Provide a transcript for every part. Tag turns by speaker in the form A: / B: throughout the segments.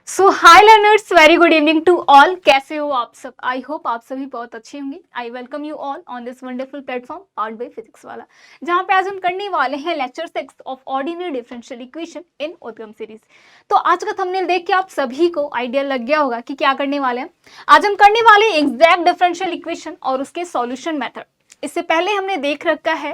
A: So hi learners, very good evening to all. कैसे हो आप सब? आई होप आप सभी बहुत अच्छे होंगे। I welcome you all on this wonderful platform part by physics Wallah, जहां पे आज हम करने वाले हैं lecture 6 of ordinary differential equation in OPM series. तो आज का थंबनेल देख के आप सभी को आइडिया लग गया होगा कि क्या करने वाले हैं। आज हम करने वाले एग्जैक्ट डिफरेंशियल इक्वेशन और उसके सॉल्यूशन मेथड। इससे पहले हमने देख रखा है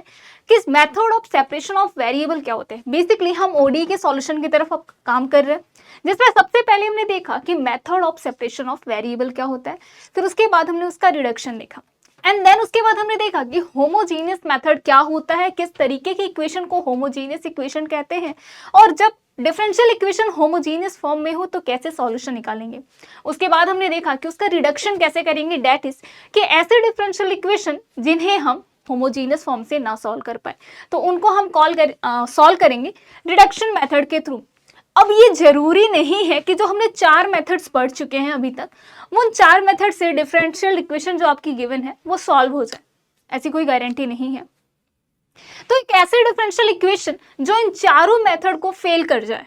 A: कि method of separation of variable क्या होते हैं। बेसिकली हम ओडी के सॉल्यूशन की तरफ अब काम कर रहे हैं, जिसमें सबसे पहले हमने देखा कि method of separation of variable क्या होता है, फिर उसके बाद हमने उसका रिडक्शन देखा, एंड देन उसके बाद हमने देखा कि होमोजीनियस मेथड क्या होता है, किस तरीके की इक्वेशन को होमोजीनियस इक्वेशन कहते हैं, और जब डिफरेंशियल इक्वेशन होमोजीनियस फॉर्म में हो तो कैसे सॉल्यूशन निकालेंगे। उसके बाद हमने देखा कि उसका रिडक्शन कैसे करेंगे, डेट इज कि ऐसे डिफरेंशियल इक्वेशन जिन्हें हम होमोजीनियस फॉर्म से ना सॉल्व कर पाए तो उनको हम सॉल्व करेंगे रिडक्शन मेथड के थ्रू। अब ये जरूरी नहीं है कि जो हमने 4 मेथड्स पढ़ चुके हैं अभी तक, वो उन 4 मेथड से डिफरेंशियल इक्वेशन जो आपकी गिवन है वो सॉल्व हो जाए, ऐसी कोई गारंटी नहीं है। तो एक ऐसे डिफरेंशियल इक्वेशन जो इन चारों मेथड को फेल कर जाए,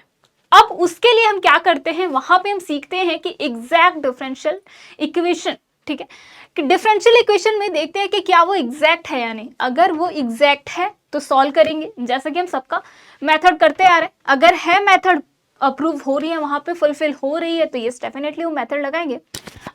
A: अब उसके लिए हम क्या करते हैं, वहां पे हम सीखते हैं कि एग्जैक्ट डिफरेंशियल इक्वेशन, ठीक है, कि डिफरेंशियल इक्वेशन में देखते हैं कि क्या वो एग्जैक्ट है या नहीं। अगर वो एग्जैक्ट है तो सॉल्व करेंगे, जैसा कि हम सबका मेथड करते आ रहे हैं। अगर है मेथड अप्रूव हो रही है, वहां पे फुलफिल हो रही है, तो ये डेफिनेटली वो मेथड लगाएंगे।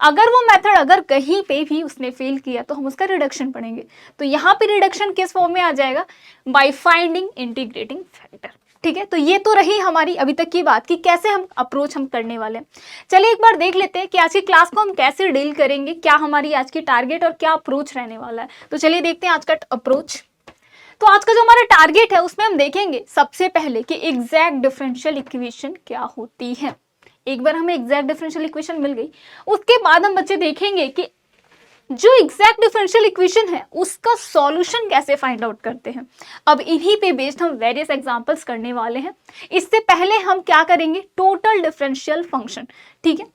A: अगर वो मेथड अगर कहीं पे भी उसने फेल किया तो हम उसका रिडक्शन पढ़ेंगे। तो यहाँ पे रिडक्शन किस फॉर्म में आ जाएगा, बाय फाइंडिंग इंटीग्रेटिंग फैक्टर। ठीक है, तो ये तो रही हमारी अभी तक की बात कि कैसे हम अप्रोच हम करने वाले हैं। चलिए एक बार देख लेते हैं कि आज की क्लास को हम कैसे डील करेंगे, क्या हमारी आज की टारगेट और क्या अप्रोच रहने वाला है। तो चलिए देखते हैं आज का अप्रोच। तो आज का जो हमारा टारगेट है उसमें हम देखेंगे सबसे पहले कि एग्जैक्ट डिफरेंशियल इक्वेशन क्या होती है। एक बार हमें एग्जैक्ट डिफरेंशियल इक्वेशन मिल गई, उसके बाद हम बच्चे देखेंगे कि जो एग्जैक्ट डिफरेंशियल इक्वेशन है उसका सॉल्यूशन कैसे फाइंड आउट करते हैं। अब इन्हीं पे बेस्ड हम वेरियस एग्जांपल्स करने वाले हैं। इससे पहले हम क्या करेंगे, टोटल डिफरेंशियल फंक्शन, ठीक है,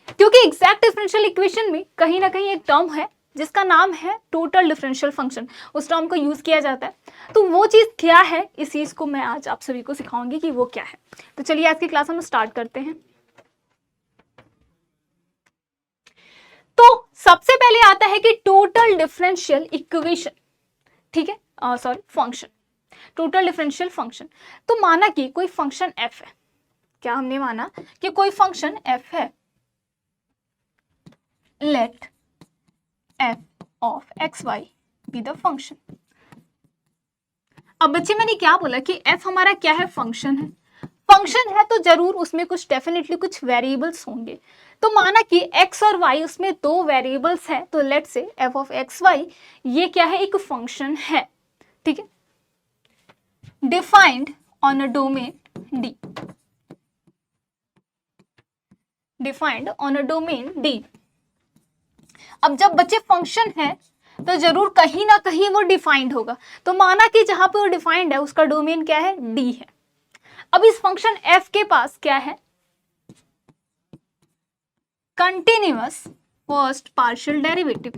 A: क्योंकि एग्जैक्ट डिफरेंशियल इक्वेशन में कहीं ना कहीं एक टर्म है जिसका नाम है टोटल डिफरेंशियल फंक्शन, उस टर्म को यूज किया जाता है। तो वो चीज क्या है, इस चीज को मैं आज आप सभी को सिखाऊंगी कि वो क्या है। तो चलिए आज की क्लास हम स्टार्ट करते हैं। तो सबसे पहले आता है कि टोटल डिफरेंशियल इक्वेशन, ठीक है, sorry function, total differential function. तो माना कि कोई फंक्शन f है, क्या हमने माना कि कोई फंक्शन f है, let f of xy be the function. अब बच्चे मैंने क्या बोला कि f हमारा क्या है, फंक्शन है। फंक्शन है तो जरूर उसमें कुछ डेफिनेटली कुछ वेरिएबल्स होंगे। तो माना कि x और y उसमें 2 वेरिएबल्स है, तो let's say f of x Y ये क्या है, एक फंक्शन है, ठीक है, defined on a domain D, defined on a domain D। अब जब बच्चे फंक्शन है तो जरूर कहीं ना कहीं वो डिफाइंड होगा। तो माना कि जहां पे वो डिफाइंड है उसका डोमेन क्या है, D है। अब इस फंक्शन f के पास क्या है, continuous first partial derivative,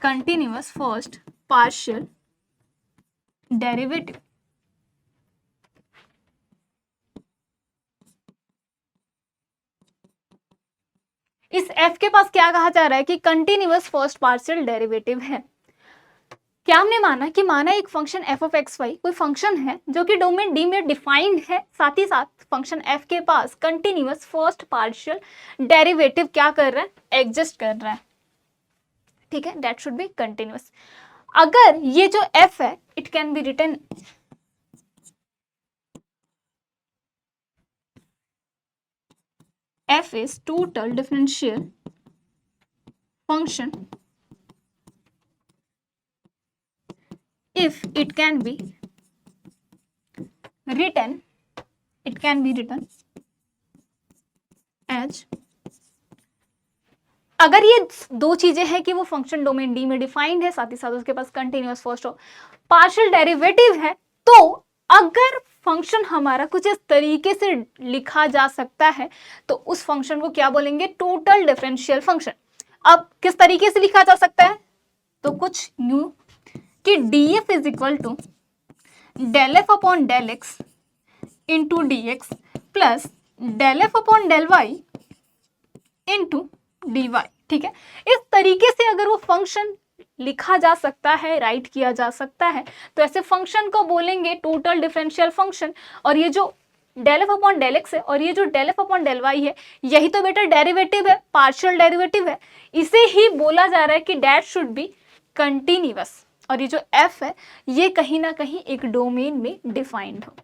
A: continuous first partial derivative. इस f के पास क्या कहा जा रहा है कि कंटिन्यूअस फर्स्ट पार्शियल डेरिवेटिव है। क्या हमने माना कि माना एक function f of x Y कोई फंक्शन है जो कि डोमेन D में डिफाइंड है, साथ ही साथ फंक्शन f के पास कंटिन्यूअस फर्स्ट पार्शियल डेरिवेटिव क्या कर रहा है, एग्जिस्ट कर रहा है, ठीक है, दैट शुड बी कंटिन्यूअस। अगर ये जो f है it can be written f is total differential function if it can be written as, अगर ये दो चीजें हैं कि वो फंक्शन डोमेन D में डिफाइंड है, साथ ही साथ उसके पास कंटिन्यूअस फर्स्ट पार्शियल डेरिवेटिव है, तो अगर फंक्शन हमारा कुछ इस तरीके से लिखा जा सकता है तो उस फंक्शन को क्या बोलेंगे, टोटल डिफरेंशियल फंक्शन। अब किस तरीके से लिखा जा सकता है, तो कुछ न्यू कि df is equal to del F upon del X into D x plus del F upon del Y into D Y. ठीक है, इस तरीके से अगर वो फंक्शन लिखा जा सकता है, राइट किया जा सकता है, तो ऐसे फंक्शन को बोलेंगे टोटल डिफरेंशियल फंक्शन। और ये जो del F upon del X है और ये जो del F upon del Y है, यही तो बेटा डेरिवेटिव है, पार्शियल डेरिवेटिव है। इसे ही बोला जा रहा है कि डैट शुड बी कंटिन्यूअस। और ये जो एफ है ये कहीं ना कहीं एक डोमेन में डिफाइंड हो।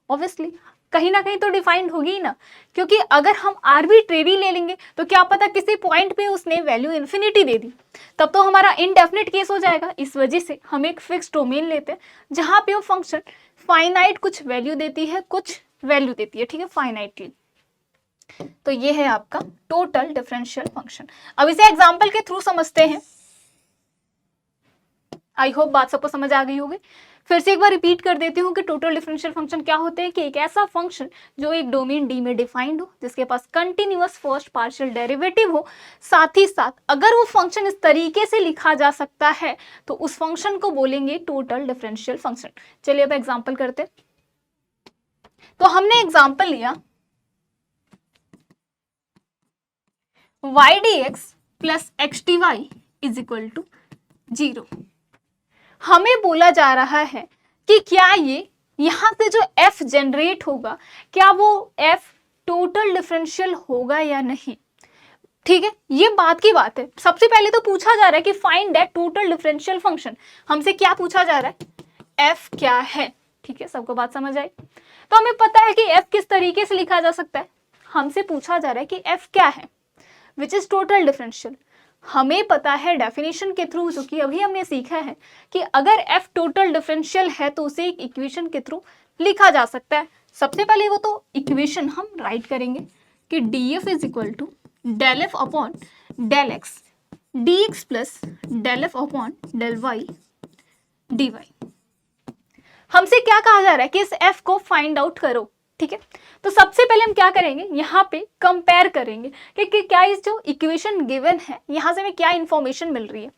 A: ऑब्वियसली कहीं ना कहीं तो डिफाइंड होगी ही ना, क्योंकि अगर हम आर्बिट्रेरी ले लेंगे तो क्या पता किसी पॉइंट पे उसने वैल्यू इन्फिनिटी दे दी, तब तो हमारा इनडेफिनिट केस हो जाएगा। इस वजह से हम एक फिक्स डोमेन लेते हैं जहां पे वो फंक्शन फाइनाइट कुछ वैल्यू देती है, कुछ वैल्यू देती है। ठीक है, फाइनाइटली। तो ये है आपका टोटल डिफरेंशियल फंक्शन। अब इसे एग्जाम्पल के थ्रू समझते हैं। आई होप बात सबको समझ आ गई होगी। फिर से एक बार रिपीट कर देती हूँ कि टोटल डिफरेंशियल फंक्शन क्या होते हैं कि एक ऐसा फंक्शन जो एक डोमेन डी में डिफाइंड हो, जिसके पास कंटिन्यूअस फर्स्ट पार्शियल डेरिवेटिव हो, साथ ही साथ अगर वो फंक्शन इस तरीके से लिखा जा सकता है तो उस फंक्शन को बोलेंगे टोटल डिफरेंशियल फंक्शन। चलिए अब एग्जाम्पल करते हैं। तो हमने एग्जाम्पल लिया y dx plus X T Y is equal to 0। हमें बोला जा रहा है कि क्या ये यहां से जो f जनरेट होगा, क्या वो f टोटल डिफरेंशियल होगा या नहीं। ठीक है, ये बात की बात है। सबसे पहले तो पूछा जा रहा है कि find that total differential function. हमसे क्या पूछा जा रहा है, f क्या है। ठीक है, सबको बात समझ आई। तो हमें पता है कि f किस तरीके से लिखा जा सकता है। हमसे पूछा जा रहा है कि f क्या है, विच इज टोटल डिफरेंशियल। हमें पता है डेफिनेशन के थ्रू, जो कि अभी हमने सीखा है, कि अगर f टोटल डिफरेंशियल है तो उसे एक इक्वेशन के थ्रू लिखा जा सकता है। सबसे पहले वो तो इक्वेशन हम राइट करेंगे कि df is equal to del F upon del X D x plus del F upon del Y D Y. हमसे क्या कहा जा रहा है कि इस f को फाइंड आउट करो। ठीक है, तो सबसे पहले हम क्या करेंगे, यहाँ पे कंपेयर करेंगे कि क्या इस जो इक्वेशन गिवन है यहाँ से हमें क्या इंफॉर्मेशन मिल रही है।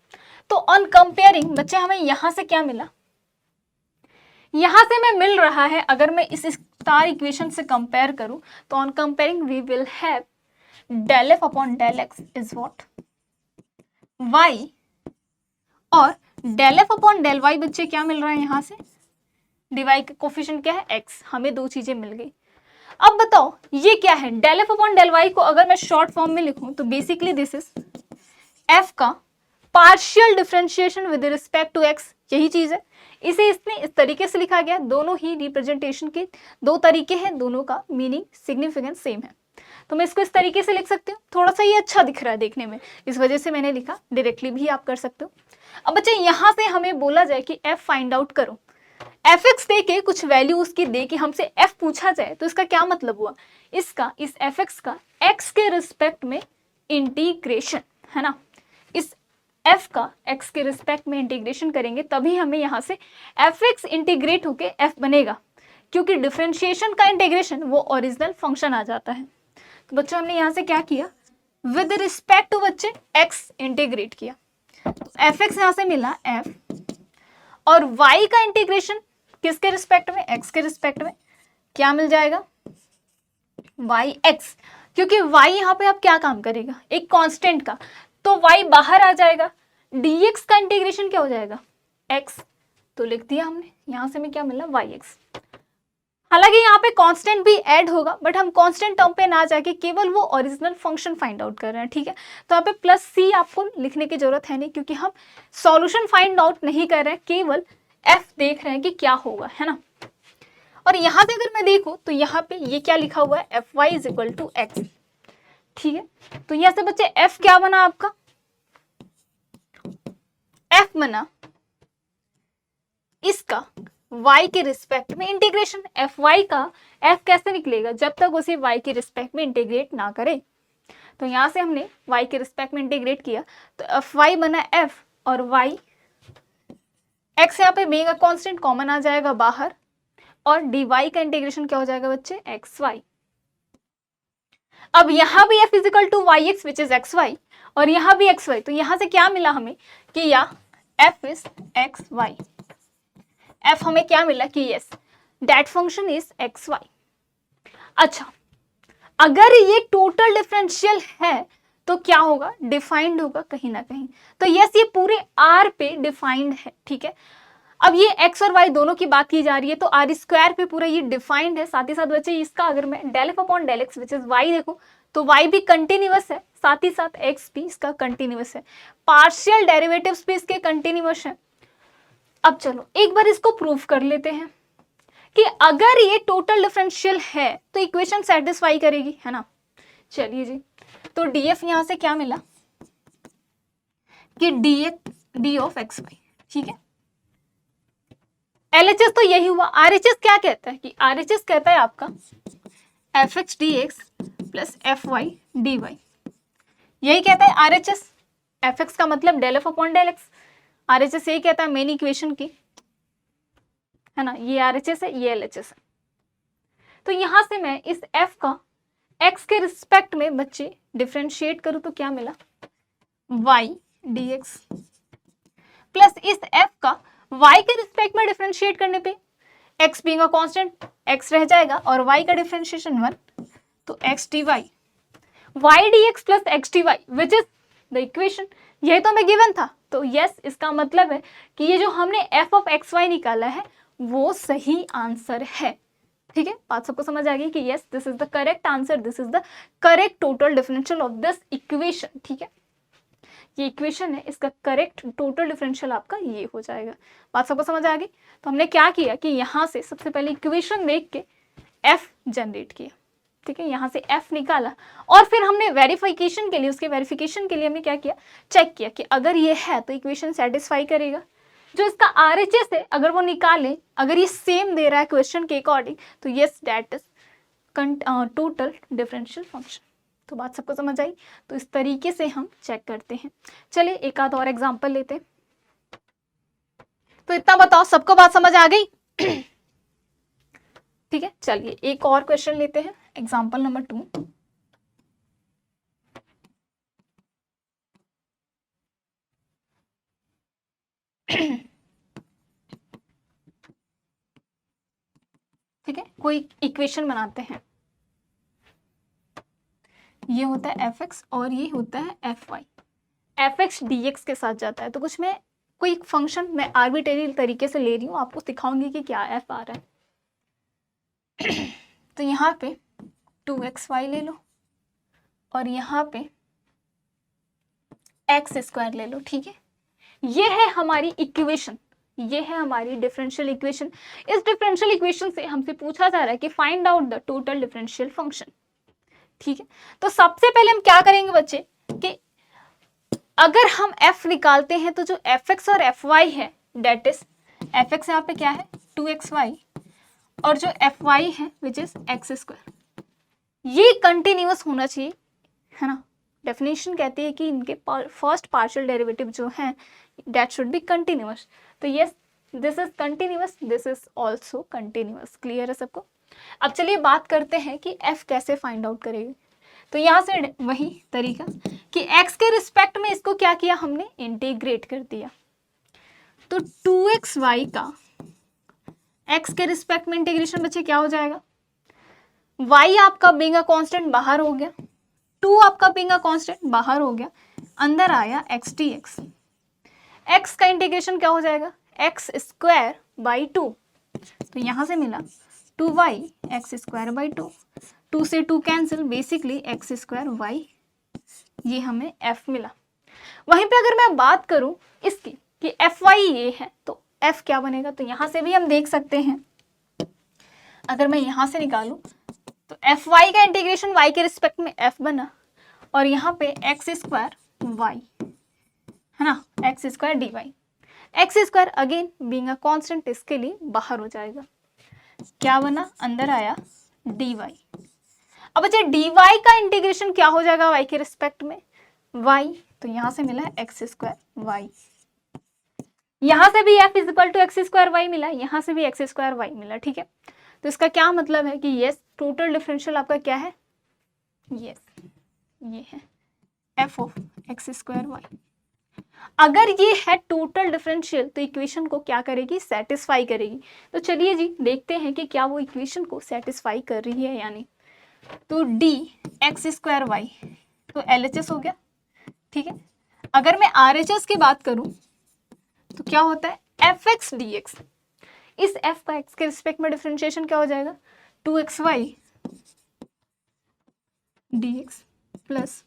A: तो ऑन कंपेयरिंग बच्चे हमें यहाँ से क्या मिला, यहाँ से हमें मिल रहा है, अगर मैं इस स्टार इक्वेशन से कंपेयर करूं तो on comparing we will have del F upon del x is what y, और del F upon del y बच्चे क्या मिल रहा है, यहाँ से डिवाई का कोफिशिएंट क्या है x। हमें दो चीजें मिल गई। अब बताओ ये क्या है, del F upon del Y को अगर मैं शॉर्ट फॉर्म में लिखूं तो बेसिकली दिस इज f का partial differentiation with respect to x। यही चीज है, इसे इसमें इस तरीके से लिखा गया। दोनों ही रिप्रेजेंटेशन के दो तरीके हैं, दोनों का मीनिंग सिग्निफिकेंस सेम है। तो मैं इसको इस तरीके से लिख सकती हूँ। थोड़ा सा ये अच्छा दिख रहा है देखने में, इस वजह से मैंने लिखा। डायरेक्टली भी आप कर सकते हो। अब बच्चे यहाँ से हमें बोला जाए कि f फाइंड आउट करो। fx दे के कुछ वैल्यू उसकी दे के हमसे f पूछा जाए तो इसका क्या मतलब हुआ, इसका इस fx का x के रिस्पेक्ट में इंटीग्रेशन है ना। इस f का x के रिस्पेक्ट में इंटीग्रेशन करेंगे तभी हमें यहाँ से fx इंटीग्रेट होके f बनेगा, क्योंकि डिफरेंशिएशन का इंटीग्रेशन वो ओरिजिनल फंक्शन आ जाता है। तो बच्चों हमने यहाँ से क्या किया, विद रिस्पेक्ट टू बच्चे x इंटीग्रेट किया। तो fx यहाँ से मिला f, और y का इंटीग्रेशन किसके रिस्पेक्ट में, x के रिस्पेक्ट में, क्या मिल जाएगा yx, क्योंकि y यहाँ पे अब क्या काम करेगा, एक कांस्टेंट का, तो y बाहर आ जाएगा। dx का इंटीग्रेशन क्या हो जाएगा x, तो लिख दिया हमने। यहाँ से हमें क्या मिला yx। हालांकि यहाँ पे कांस्टेंट भी ऐड होगा, बट हम कांस्टेंट टर्म पे ना जाके केवल वो ओरिजिनल फंक्शन फाइंड आउट कर रहे हैं। ठीक है, तो यहाँ पे प्लस सी आपको लिखने की जरूरत है नहीं, क्योंकि हम सॉल्यूशन फाइंड आउट नहीं कर रहे हैं, केवल f देख रहे हैं कि क्या होगा, है ना। और यहाँ से अगर मैं देखूं तो यहाँ पे ये क्या लिखा हुआ है, fy is equal to x। ठीक है, तो यहाँ से बच्चे f क्या बना आपका, f बना इसका y के रिस्पेक्ट में इंटीग्रेशन। fy का f कैसे निकलेगा, जब तक उसे y के रिस्पेक्ट में इंटीग्रेट ना करे। तो यहाँ से हमने y के रिस्पेक्ट में इंटीग्रेट किया तो fy बना f, और y x यहाँ पे मेगा कांस्टेंट कॉमन आ जाएगा बाहर, और dy का इंटीग्रेशन क्या हो जाएगा बच्चे xy। अब यहाँ भी f is equal to yx which is xy, और यहाँ भी xy, तो यहाँ से क्या मिला हमें कि या f इज xy। f हमें क्या मिला कि yes that function is xy। अच्छा, अगर ये टोटल डिफरेंशियल है तो क्या होगा, डिफाइंड होगा कहीं ना कहीं। तो यस, ये पूरे आर पे डिफाइंड है, ठीक है। अब ये एक्स और वाई दोनों की बात की जा रही है, तो आर स्क्वायर पे पूरा ये डिफाइंड है। साथ ही साथ बच्चे इसका अगर मैं del F upon del X which is Y देखूं, तो वाई भी कंटिन्यूअस है, साथ ही साथ एक्स भी इसका कंटिन्यूअस है, पार्शियल डेरिवेटिव्स भी इसके कंटिन्यूअस है। अब चलो एक बार इसको प्रूव कर लेते हैं कि अगर ये टोटल डिफरेंशियल है तो इक्वेशन सेटिस्फाई करेगी, है ना। चलिए जी, तो डीएफ यहां से क्या मिला कि डी ऑफ एक्स वाई, ठीक है। एलएचएस तो यही हुआ। आरएचएस क्या कहता है कि आरएचएस कहता है आपका F X D x plus F Y D Y, यही कहता है आरएचएस। एफ एक्स का मतलब del F upon del X, RHS यही कहता है मेन इक्वेशन की, है ना। ये आरएचएस है, ये एलएचएस है। तो यहां से मैं इस एफ का एक्स के रिस्पेक्ट में बच्चे डिफ्रेंशिएट करूं तो क्या मिला, वाई डी एक्स प्लस इस एफ का y के रिस्पेक्ट में डिफरेंशिएट करने पे x being a constant x रह जाएगा और y का डिफरेंशिएशन 1, तो x dy y dx plus x dy which is the equation. यही तो हमें गिवन था। तो यस, इसका मतलब है कि ये जो हमने f ऑफ एक्स वाई निकाला है वो सही आंसर है, ठीक है। बात सबको समझ आ गई कि yes, this is the correct answer, this is the correct total differential of this equation, ठीक है। ये इक्वेशन है, इसका करेक्ट टोटल डिफरेंशियल आपका ये हो जाएगा। बात सबको समझ आ गई। तो हमने क्या किया कि यहाँ से सबसे पहले इक्वेशन देख के एफ जनरेट किया, ठीक है। यहाँ से एफ निकाला और फिर हमने वेरिफिकेशन के लिए, उसके वेरिफिकेशन के लिए हमने क्या किया, चेक किया कि अगर ये है तो इक्वेशन सेटिस्फाई करेगा। जो इसका आरएचएस है अगर वो निकाले, अगर ये सेम दे रहा है क्वेश्चन के अकॉर्डिंग, तो yes that is total differential function. तो बात सबको समझ आई। तो इस तरीके से हम चेक करते हैं। चलिए एक आध और एग्जांपल लेते हैं। तो इतना बताओ, सबको बात समझ आ गई? ठीक है, चलिए एक और क्वेश्चन लेते हैं, एग्जांपल नंबर 2। ठीक है, कोई इक्वेशन बनाते हैं। ये होता है एफ एक्स और ये होता है F Y. F X D X के साथ जाता है, तो कुछ मैं कोई फंक्शन मैं आर्बिट्रेरी तरीके से ले रही हूँ, आपको दिखाऊंगी कि क्या एफ आ रहा है। तो यहाँ पे 2xy ले लो और यहाँ पे एक्स स्क्वायर ले लो, ठीक है। ये है हमारी इक्वेशन, ये है हमारी डिफरेंशियल इक्वेशन। इस डिफरेंशियल इक्वेशन से हमसे पूछा जा रहा है कि find out the total differential function, ठीक है। तो सबसे पहले हम क्या करेंगे बच्चे कि अगर हम f निकालते हैं तो जो fx और fy है डेट इज fx यहाँ पे क्या है 2xy और जो fy है विच इज एक्स स्क्वायर, ये कंटिन्यूअस होना चाहिए, है ना। डेफिनेशन कहती है कि इनके फर्स्ट पार्शियल डेरिवेटिव जो है दैट शुड बी कंटिन्यूअस। तो yes, this is continuous, this is also continuous. Clear है सबको? अब चलिए बात करते हैं कि f कैसे फाइंड आउट करेंगे। तो यहाँ से वही तरीका कि x के रिस्पेक्ट में इसको क्या किया, हमने इंटीग्रेट कर दिया। तो 2xy का x के रिस्पेक्ट में इंटीग्रेशन बच्चे क्या हो जाएगा, y आपका बीइंग अ कांस्टेंट बाहर हो गया, 2 आपका बीइंग अ कांस्टेंट बाहर हो गया, अंदर आया x dx। x का इंटीग्रेशन क्या हो जाएगा, x स्क्वायर बाई 2। तो यहाँ से मिला 2y x स्क्वायर बाई 2, 2 से 2 cancel, basically x square y, ये हमें f मिला। वहीं पे अगर मैं बात करूं इसकी कि fy ये है तो f क्या बनेगा, तो यहां से भी हम देख सकते हैं, अगर मैं यहां से निकालूं तो fy का इंटीग्रेशन y के रिस्पेक्ट में f बना और यहाँ पे x स्क्वायर y, है ना, x square dy, x square again being a constant इसके लिए बाहर हो जाएगा, क्या बना, अंदर आया dy। अब अच्छा dy का इंटीग्रेशन क्या हो जाएगा y के रिस्पेक्ट में, y, तो यहां से मिला x स्क्वायर y, यहां से भी f equal to X square Y मिला, यहां से भी x स्क्वायर y मिला, ठीक है। तो इसका क्या मतलब है कि यस टोटल डिफरेंशियल आपका क्या है, यस ये है f of X square Y. अगर ये है टोटल डिफरेंशियल तो इक्वेशन को क्या करेगी, सेटिस्फाई करेगी। तो चलिए जी देखते हैं कि क्या वो इक्वेशन को सेटिस्फाई कर रही है या नहीं। तो डी एक्स स्क्वायर वाई, तो LHS हो गया, ठीक है। अगर मैं RHS की बात करूं तो क्या होता है, एफ एक्स डी एक्स, इस f का x के रिस्पेक्ट में डिफरेंशिएशन क्या हो जाएगा, 2xy dx plus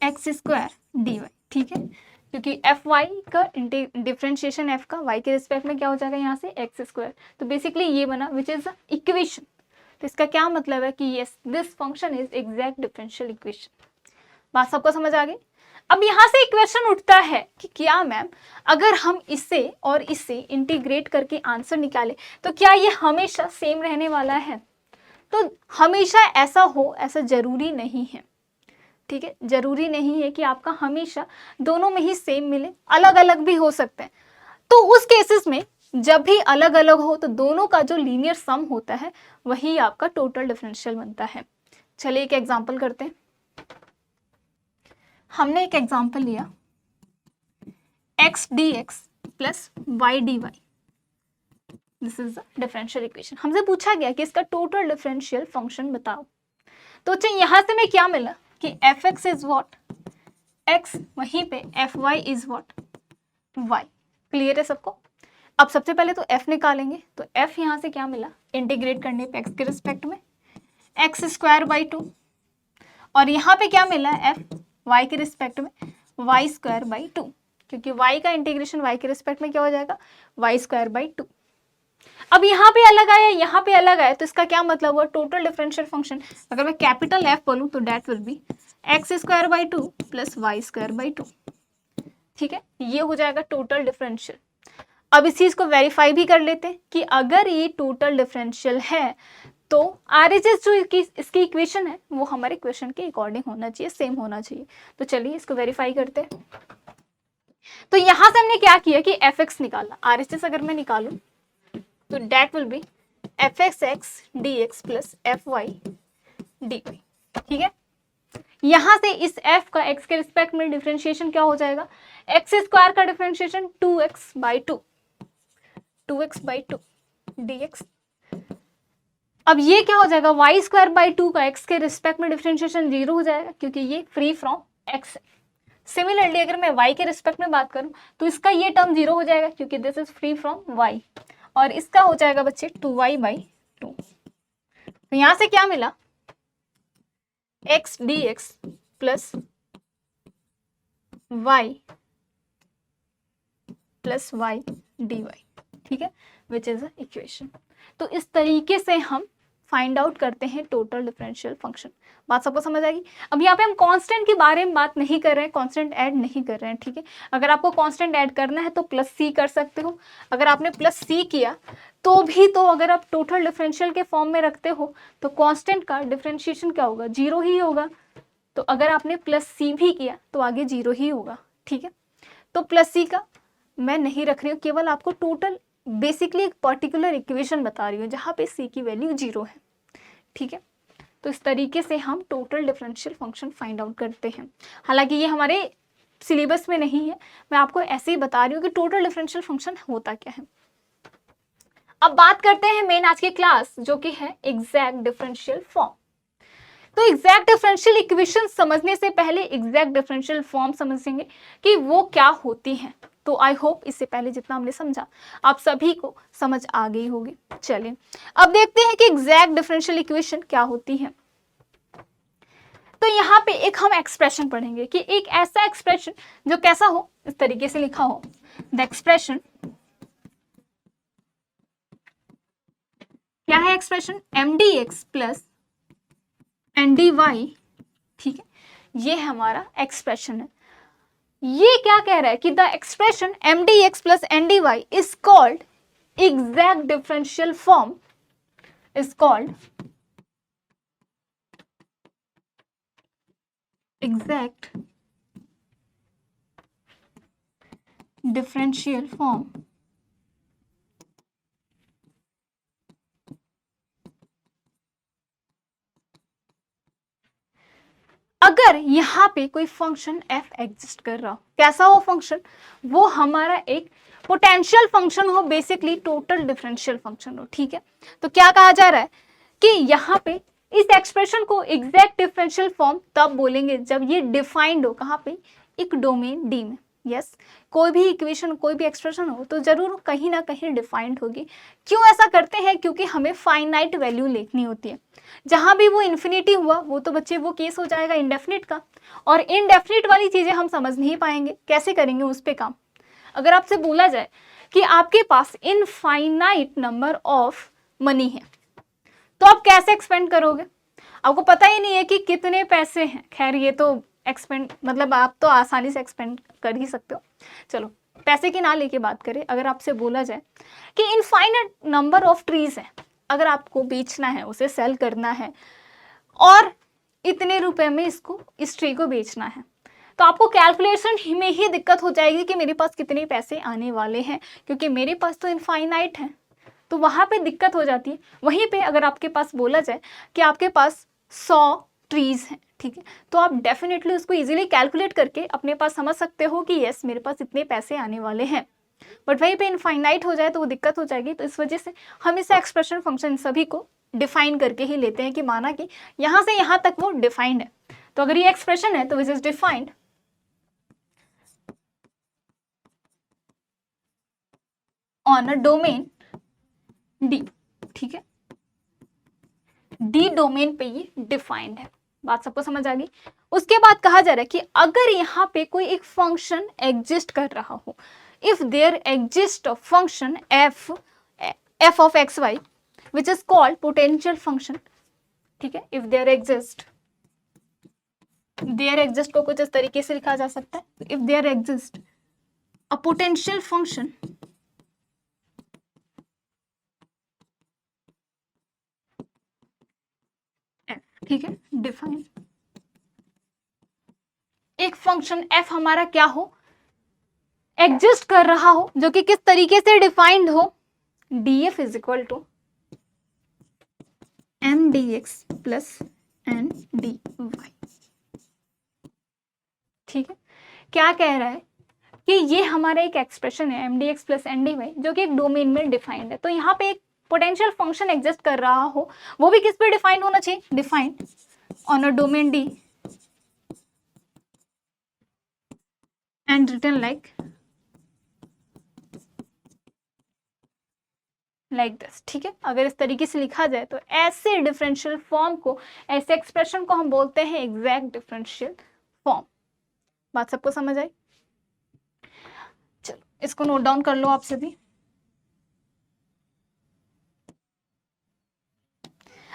A: x square dy, ठीक है, क्योंकि एफ वाई का डिफरेंशिएशन एफ का वाई के रिस्पेक्ट में क्या हो जाएगा यहाँ से एक्स स्क्वायर, तो बेसिकली ये बना विच इज द इक्वेशन। तो इसका क्या मतलब है कि yes this function is exact differential equation. बात सबको समझ आ गई। अब यहाँ से क्वेश्चन उठता है कि क्या मैम अगर हम इसे और इसे इंटीग्रेट करके आंसर निकालें तो क्या ये हमेशा सेम रहने वाला है, तो हमेशा ऐसा हो ऐसा जरूरी नहीं है, ठीक है, जरूरी नहीं है कि आपका हमेशा दोनों में ही सेम मिले, अलग अलग भी हो सकते हैं। तो उस केसेस में जब भी अलग अलग हो तो दोनों का जो लीनियर सम होता है वही आपका टोटल डिफरेंशियल बनता है। चलिए एक एग्जांपल करते हैं। हमने एक एग्जांपल लिया x dx plus y dy, this is the differential equation. हमसे पूछा गया कि इसका टोटल डिफरेंशियल फंक्शन बताओ। तो अच्छा यहां से मैं क्या मिला कि F X is what X, वहीं पे F Y is what Y. Clear है सबको। अब सबसे पहले तो एफ निकालेंगे, तो एफ यहां से क्या मिला, इंटीग्रेट करने पे एक्स के रिस्पेक्ट में एक्स स्क्वायर बाई 2, और यहाँ पे क्या मिला एफ वाई के रिस्पेक्ट में वाई स्क्वायर बाई 2, क्योंकि वाई का इंटीग्रेशन वाई के रिस्पेक्ट में क्या हो जाएगा, वाई स्क्वायर बाई 2। अब यहाँ पे अलग आया, यहाँ पे अलग आया, तो इसका क्या मतलब हुआ, टोटल डिफरेंशियल फंक्शन अगर मैं कैपिटल एफ बोलूँ तो that will be X square by 2 plus Y square by 2, ठीक है, ये हो जाएगा टोटल डिफरेंशियल। अब इस चीज को वेरीफाई भी कर लेते हैं कि अगर ये टोटल डिफरेंशियल है तो RHS जो इसकी इक्वेशन है वो हमारे इक्वेशन के अकॉर्डिंग होना चाहिए, सेम होना चाहिए। तो चलिए इसको वेरीफाई करते हैं। तो यहां से हमने क्या किया कि एफ एक्स निकाला, RHS अगर मैं निकालूं तो that will be F X X D x plus F Y D Y, ठीक है। यहां से इस f का x के रिस्पेक्ट में डिफरेंशिएशन क्या हो जाएगा, एक्स स्क्वायर का differentiation 2x by 2, 2x by 2 dx। अब ये क्या हो जाएगा, वाई स्क्वायर बाई 2 का x के रिस्पेक्ट में डिफरेंशिएशन 0 हो जाएगा क्योंकि ये फ्री फ्रॉम x है। सिमिलरली अगर मैं y के रिस्पेक्ट में बात करूं तो इसका ये टर्म 0 हो जाएगा क्योंकि this is free from y, और इसका हो जाएगा बच्चे 2y बाई 2। तो यहां से क्या मिला, x dx plus y plus y dy, ठीक है, विच इज इक्वेशन। तो इस तरीके से हम फाइंड आउट करते हैं टोटल डिफरेंशियल फंक्शन। बात सबको समझ आएगी। अब यहाँ पे हम कांस्टेंट के बारे में बात नहीं कर रहे हैं, कांस्टेंट ऐड नहीं कर रहे हैं, ठीक है। अगर आपको कांस्टेंट ऐड करना है तो प्लस सी कर सकते हो। अगर आपने प्लस सी किया तो भी, तो अगर आप टोटल डिफरेंशियल के फॉर्म में रखते हो तो कांस्टेंट का डिफरेंशिएशन क्या होगा, 0 ही होगा। तो अगर आपने प्लस सी भी किया तो आगे 0 ही होगा, ठीक है। तो प्लस सी का मैं नहीं रख रही हूँ, केवल आपको टोटल बेसिकली एक पर्टिकुलर इक्वेशन बता रही हूँ जहाँ पे सी की वैल्यू 0 है, ठीक है। तो इस तरीके से हम total differential function find out करते हैं। हालांकि ये हमारे सिलेबस में नहीं है, मैं आपको ऐसे ही बता रही हूँ कि टोटल डिफरेंशियल फंक्शन होता क्या है। अब बात करते हैं मेन आज की क्लास जो कि है एग्जैक्ट डिफरेंशियल फॉर्म। तो एग्जैक्ट डिफरेंशियल इक्वेशन समझने से पहले एग्जैक्ट डिफरेंशियल फॉर्म समझेंगे कि वो क्या होती हैं। तो आई होप इससे पहले जितना हमने समझा आप सभी को समझ आ गई होगी। चलिए अब देखते हैं कि एग्जैक्ट डिफरेंशियल इक्वेशन क्या होती है। तो यहाँ पे एक हम एक्सप्रेशन पढ़ेंगे कि एक ऐसा एक्सप्रेशन जो कैसा हो, इस तरीके से लिखा हो, द एक्सप्रेशन, क्या है expression, M D x plus N D Y, ठीक है, ये हमारा एक्सप्रेशन है। ये क्या कह रहा है कि the expression M D x plus N D Y is called exact differential form, is called exact differential form. अगर यहाँ पे कोई फंक्शन f एग्जिस्ट कर रहा हो, कैसा हो फंक्शन, वो हमारा एक पोटेंशियल फंक्शन हो, बेसिकली टोटल डिफरेंशियल फंक्शन हो, ठीक है। तो क्या कहा जा रहा है कि यहाँ पे इस एक्सप्रेशन को एग्जैक्ट डिफरेंशियल फॉर्म तब बोलेंगे जब ये डिफाइंड हो, कहाँ पे, एक डोमेन डी में। यस, कोई भी इक्वेशन, कोई भी एक्सप्रेशन हो तो जरूर कहीं ना कहीं डिफाइंड होगी। क्यों ऐसा करते हैं? क्योंकि हमें फाइनाइट वैल्यू लिखनी होती है। जहां भी वो इन्फिनिटी हुआ वो तो बच्चे वो केस हो जाएगा इंडेफिनिट का, और इनडेफिनिट वाली चीजें हम समझ नहीं पाएंगे, कैसे करेंगे उस पर काम। अगर आपसे बोला जाए कि आपके पास इनफाइनाइट नंबर ऑफ मनी है तो आप कैसे एक्सपेंड करोगे? आपको पता ही नहीं है कि कितने पैसे हैं। खैर ये तो एक्सपेंड मतलब आप तो आसानी से एक्सपेंड कर ही सकते हो। चलो पैसे की ना लेके बात करें, अगर आपसे बोला जाए कि इनफाइनाइट नंबर ऑफ ट्रीज है, अगर आपको बेचना है, उसे सेल करना है और इतने रुपए में इसको, इस ट्री को बेचना है, तो आपको कैलकुलेशन में ही दिक्कत हो जाएगी कि मेरे पास कितने पैसे आने वाले हैं, क्योंकि मेरे पास तो इनफाइनाइट है, तो वहां पे दिक्कत हो जाती है। वहीं पे अगर आपके पास बोला जाए कि आपके पास 100 ट्रीज हैं, ठीक है, तो आप डेफिनेटली उसको इजीली कैलकुलेट करके अपने पास समझ सकते हो कि यस मेरे पास इतने पैसे आने वाले हैं। बट वहीं पे इनफाइनाइट हो जाए तो वो दिक्कत हो जाएगी। तो इस वजह से हम इसे एक्सप्रेशन फंक्शन सभी को डिफाइन करके ही लेते हैं कि माना कि यहां से यहां तक वो डिफाइंड है, तो अगर ये एक्सप्रेशन है तो which is defined on a domain D, ठीक है, डी डोमेन पे ये डिफाइंड है। बात सबको समझ आ गई? उसके बाद कहा जा रहा है कि अगर यहाँ पे कोई एक फंक्शन एग्जिस्ट कर रहा हो, if there exist a function F of x Y which is called potential function, ठीक है, इफ देयर एग्जिस्ट को कुछ इस तरीके से लिखा जा सकता है, if there exist a potential function F, ठीक है, डिफाइन एक फंक्शन एफ हमारा क्या हो, एग्जिस्ट कर रहा हो, जो कि किस तरीके से डिफाइंड हो, df is equal to M D x plus N D Y, ठीक है। क्या कह रहा है कि ये हमारा एक एक्सप्रेशन है M D x plus N D Y जो कि एक डोमेन में डिफाइंड है। तो यहाँ पे एक पोटेंशियल फंक्शन एग्जिस्ट कर रहा हो, वो भी किस पे डिफाइंड होना चाहिए, defined on a domain D and written like this, ठीक है। अगर इस तरीके से लिखा जाए तो ऐसे डिफरेंशियल फॉर्म को, ऐसे एक्सप्रेशन को हम बोलते हैं एग्जैक्ट डिफरेंशियल फॉर्म। बात सबको समझ आई? चलो इसको नोट डाउन कर लो आप सभी।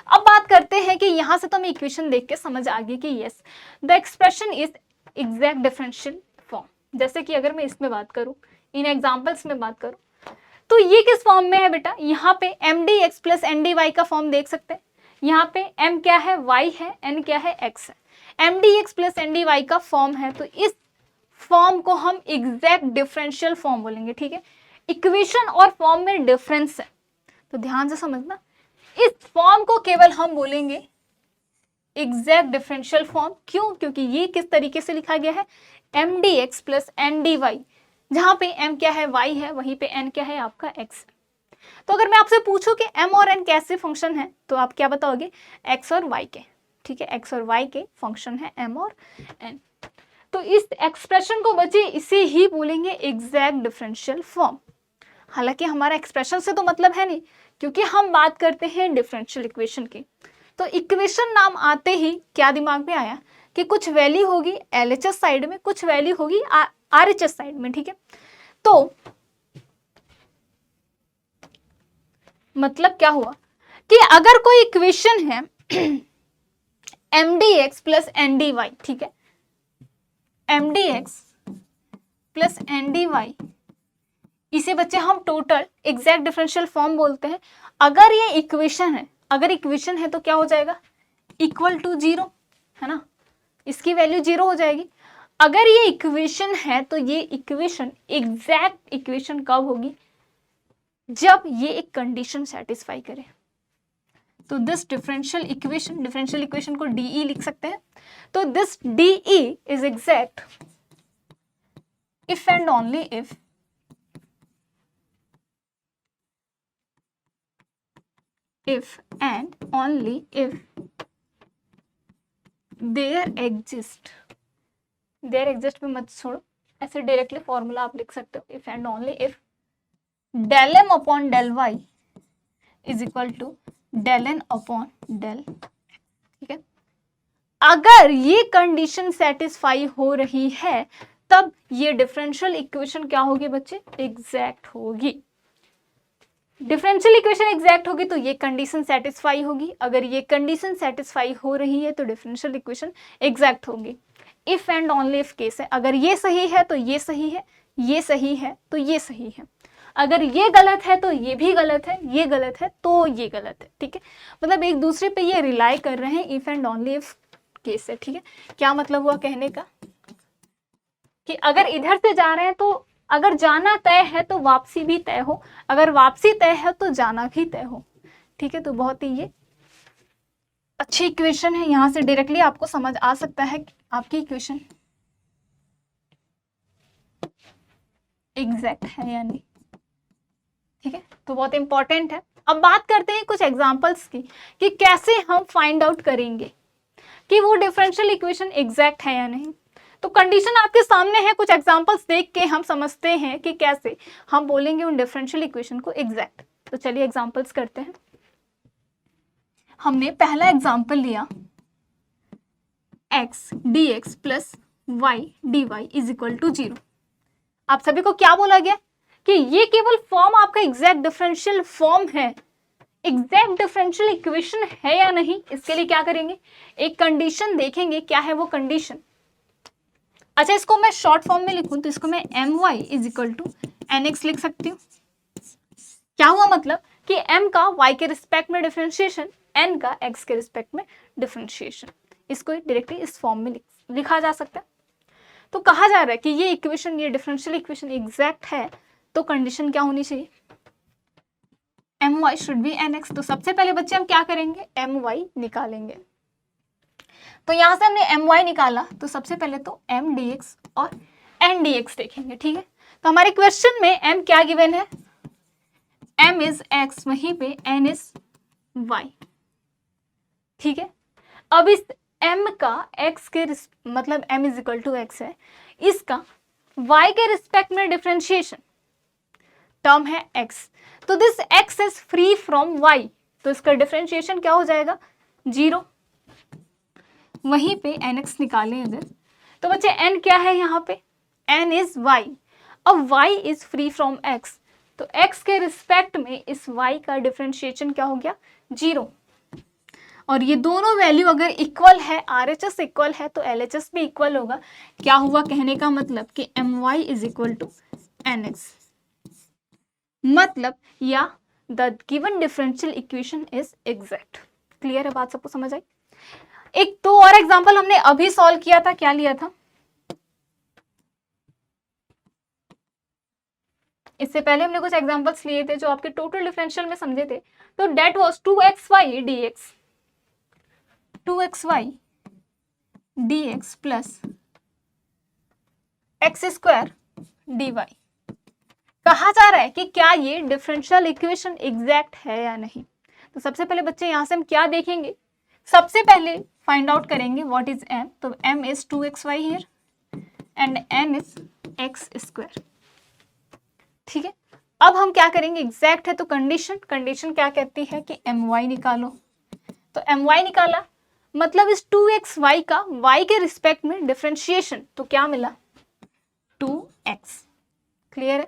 A: अब बात करते हैं कि यहां से तो हमें इक्वेशन देख के समझ आ गई कि yes the expression is exact differential form. जैसे कि अगर मैं इसमें बात करूं, इन एग्जांपल्स में बात करूं, तो ये किस फॉर्म में है बेटा, यहाँ पे M D x plus N D Y का फॉर्म देख सकते हैं। यहाँ पे m क्या है, y है, n क्या है, x है। M D x plus N D Y का फॉर्म है, तो इस फॉर्म को हम एग्जैक्ट डिफरेंशियल फॉर्म बोलेंगे, ठीक है। इक्वेशन और फॉर्म में डिफरेंस है, तो ध्यान से समझना, इस फॉर्म को केवल हम बोलेंगे एग्जैक्ट डिफरेंशियल फॉर्म। क्यों? क्योंकि ये किस तरीके से लिखा गया है, M D x plus N D Y, जहां पे m क्या है, y है, वहीं पे n क्या है, आपका x। तो अगर मैं आपसे पूछूं कि m और n कैसे फंक्शन है, तो आप क्या बताओगे, x और y के, ठीक है, x और y के फंक्शन है m और n। तो इस एक्सप्रेशन को बच्चे इसे ही बोलेंगे एग्जैक्ट डिफरेंशियल फॉर्म। हालांकि हमारा एक्सप्रेशन से तो मतलब है नहीं, क्योंकि हम बात करते हैं डिफरेंशियल इक्वेशन की। तो इक्वेशन नाम आते ही क्या दिमाग में आया कि कुछ वैल्यू होगी LHS साइड में, कुछ वैल्यू होगी RHS साइड में, ठीक है। तो मतलब क्या हुआ कि अगर कोई इक्वेशन है M D x plus N D Y, ठीक है, M D x plus N D Y, इसे बच्चे हम टोटल एग्जैक्ट डिफरेंशियल फॉर्म बोलते हैं। अगर ये इक्वेशन है, अगर इक्वेशन है तो क्या हो जाएगा, इक्वल टू 0, है ना, इसकी वैल्यू 0 हो जाएगी। अगर ये इक्वेशन है तो ये इक्वेशन एग्जैक्ट इक्वेशन कब होगी, जब ये एक कंडीशन सेटिस्फाई करे। तो दिस डिफरेंशियल इक्वेशन को DE लिख सकते हैं। तो this DE is exact if and only if if and only if there exist पे मत छोड़ो, ऐसे डायरेक्टली फॉर्मूला आप लिख सकते हो, if and only if del m upon del y is equal to del n upon del, ठीक है। अगर ये कंडीशन सेटिस्फाई हो रही है तब ये डिफरेंशियल इक्वेशन क्या होगी बच्चे, एग्जैक्ट होगी। डिफरेंशियल इक्वेशन एग्जैक्ट होगी तो ये कंडीशन सेटिस्फाई होगी, अगर ये कंडीशन सेटिस्फाई हो रही है तो डिफरेंशियल इक्वेशन एग्जैक्ट होगी। If and only if case है, अगर ये सही है तो ये सही है, ये सही है तो ये सही है, अगर ये गलत है तो ये भी गलत है, ये गलत है तो ये गलत है, ठीक है। मतलब एक दूसरे पे ये रिलाई कर रहे हैं, if and only if case है, ठीक है। क्या मतलब हुआ कहने का कि अगर इधर से जा रहे हैं तो अगर जाना तय है तो वापसी भी तय हो, अगर वापसी तय है तो जाना भी तय हो, ठीक है। तो बहुत ही ये अच्छी इक्वेशन है, यहां से डायरेक्टली आपको समझ आ सकता है कि आपकी इक्वेशन एग्जैक्ट है या नहीं, ठीक है। तो बहुत इंपॉर्टेंट है। अब बात करते हैं कुछ एग्जांपल्स की कि कैसे हम फाइंड आउट करेंगे कि वो डिफरेंशियल इक्वेशन एग्जैक्ट है या नहीं। तो कंडीशन आपके सामने है, कुछ एग्जांपल्स देख के हम समझते हैं कि कैसे हम बोलेंगे उन डिफरेंशियल इक्वेशन को एग्जैक्ट। तो चलिए एग्जांपल्स करते हैं। हमने पहला एग्जांपल लिया x dx plus y dy is equal to 0। आप सभी को क्या बोला गया कि ये केवल फॉर्म आपका एग्जैक्ट डिफरेंशियल फॉर्म है, एग्जैक्ट डिफरेंशियल इक्वेशन है या नहीं। इसके लिए क्या करेंगे, एक कंडीशन देखेंगे, क्या है वो कंडीशन। अच्छा, इसको मैं शॉर्ट फॉर्म में लिखूं तो इसको मैं my is equal to nx लिख सकती हूँ। क्या हुआ मतलब कि m का y के रिस्पेक्ट में डिफरेंशिएशन, n का x के रिस्पेक्ट में डिफरेंशिएशन, इसको डायरेक्टली इस फॉर्म में लिखा जा सकता है। तो कहा जा रहा है कि ये इक्वेशन, ये डिफरेंशियल इक्वेशन एग्जैक्ट है तो कंडीशन क्या होनी चाहिए, my शुड बी nx। तो सबसे पहले बच्चे हम क्या करेंगे, my निकालेंगे। तो यहां से हमने my निकाला तो सबसे पहले तो m dx और n dx देखेंगे, ठीक है। तो हमारे क्वेश्चन में m क्या गिवन है, m इज x, वहीं पे n इज y, ठीक है। अब इस m का x के मतलब m is equal to x है, इसका y के रिस्पेक्ट में डिफरेंशिएशन टर्म है x, तो this x is free from y, तो इसका डिफरेंशिएशन क्या हो जाएगा, 0। वहीं पे nx निकालें अगर तो बच्चे n क्या है यहाँ पे, n इज y। अब y is free from x, तो x के रिस्पेक्ट में इस y का डिफरेंशिएशन क्या हो गया, 0। और ये दोनों वैल्यू अगर इक्वल है, RHS इक्वल है तो LHS भी इक्वल होगा। क्या हुआ कहने का मतलब कि my is equal to nx, मतलब या the given differential equation is exact. Clear है बात, सबको समझ आई। एक तो और एग्जांपल हमने अभी सॉल्व किया था, क्या लिया था, इससे पहले हमने कुछ एग्जांपल्स लिए थे जो आपके टोटल डिफरेंशियल में समझे थे। तो that was 2xy dx, 2xy dx plus x square dy। कहा जा रहा है कि क्या ये डिफरेंशियल इक्वेशन एग्जैक्ट है या नहीं। तो सबसे पहले बच्चे यहां से हम क्या देखेंगे, सबसे पहले फाइंड आउट करेंगे व्हाट इज m। तो m is 2xy here and n is x square, ठीक है। अब हम क्या करेंगे, एग्जैक्ट है तो कंडीशन क्या कहती है कि my निकालो। तो my निकाला मतलब इस 2xy का y के रिस्पेक्ट में डिफरेंशिएशन, तो क्या मिला 2x। क्लियर है।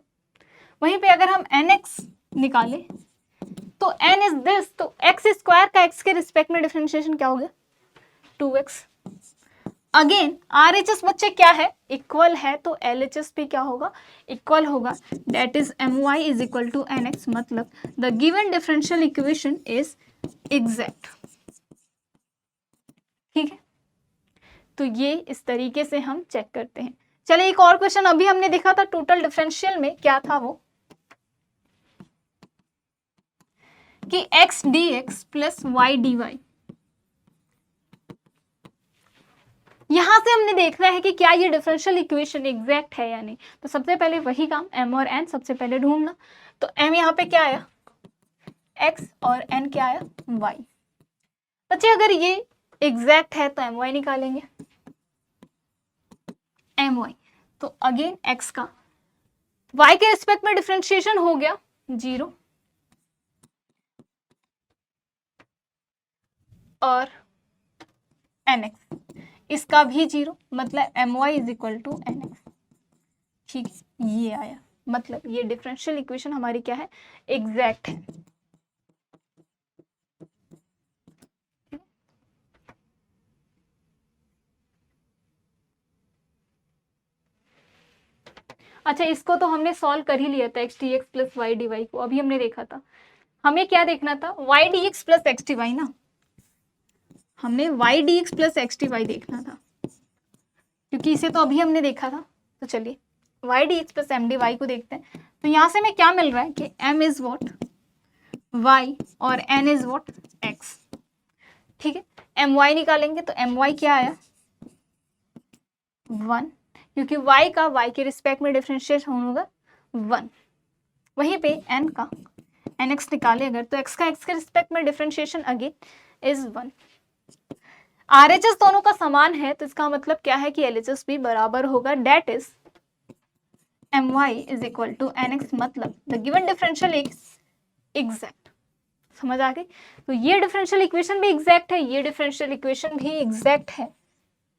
A: वहीं पे अगर हम nx निकाले तो n इज दिस, तो x स्क्वायर का x के रिस्पेक्ट में डिफरेंशिएशन क्या हो गया 2x। अगेन RHS बच्चे क्या है, इक्वल है, तो LHS भी क्या होगा, इक्वल होगा। That is my is equal to nx, मतलब the given differential equation is exact, ठीक है। तो ये इस तरीके से हम चेक करते हैं। चलिए एक और क्वेश्चन अभी हमने देखा था टोटल डिफरेंशियल में, क्या था वो कि x dx plus y dy। यहां से हमने देखना है कि क्या ये डिफरेंशियल इक्वेशन एग्जैक्ट है या नहीं। तो सबसे पहले वही काम m और n सबसे पहले ढूंढना। तो m यहाँ पे क्या आया, x और n क्या आया y। बच्चे अगर ये एग्जैक्ट है तो my निकालेंगे, my तो अगेन x का y के रिस्पेक्ट में डिफरेंशिएशन हो गया 0 और nx इसका भी 0, मतलब my is equal to nx। ठीक है, ये आया, मतलब ये डिफरेंशियल इक्वेशन हमारी क्या है, एग्जैक्ट है। अच्छा, इसको तो हमने सॉल्व कर ही लिया था, X D x plus Y D Y को अभी हमने देखा था। हमें क्या देखना था, Y D x plus X D Y ना, हमने Y D x plus X D Y देखना था, क्योंकि इसे तो अभी हमने देखा था। तो चलिए Y D x plus M D Y को देखते हैं। तो यहाँ से हमें क्या मिल रहा है कि m इज वॉट y और n इज वॉट x। ठीक है, my निकालेंगे तो my क्या आया 1, क्योंकि y का y के रिस्पेक्ट में डिफरेंशिएट होगा 1। वहीं पे n का nx निकाले अगर, तो x का x के रिस्पेक्ट में डिफरेंशिएशन अगेन इज 1। RHS दोनों का समान है, तो इसका मतलब क्या है कि LHS भी बराबर होगा, that is my is equal to nx, मतलब the given differential is exact. समझ आ गई? तो ये डिफरेंशियल इक्वेशन भी एग्जैक्ट है, ये डिफरेंशियल इक्वेशन भी एग्जैक्ट है।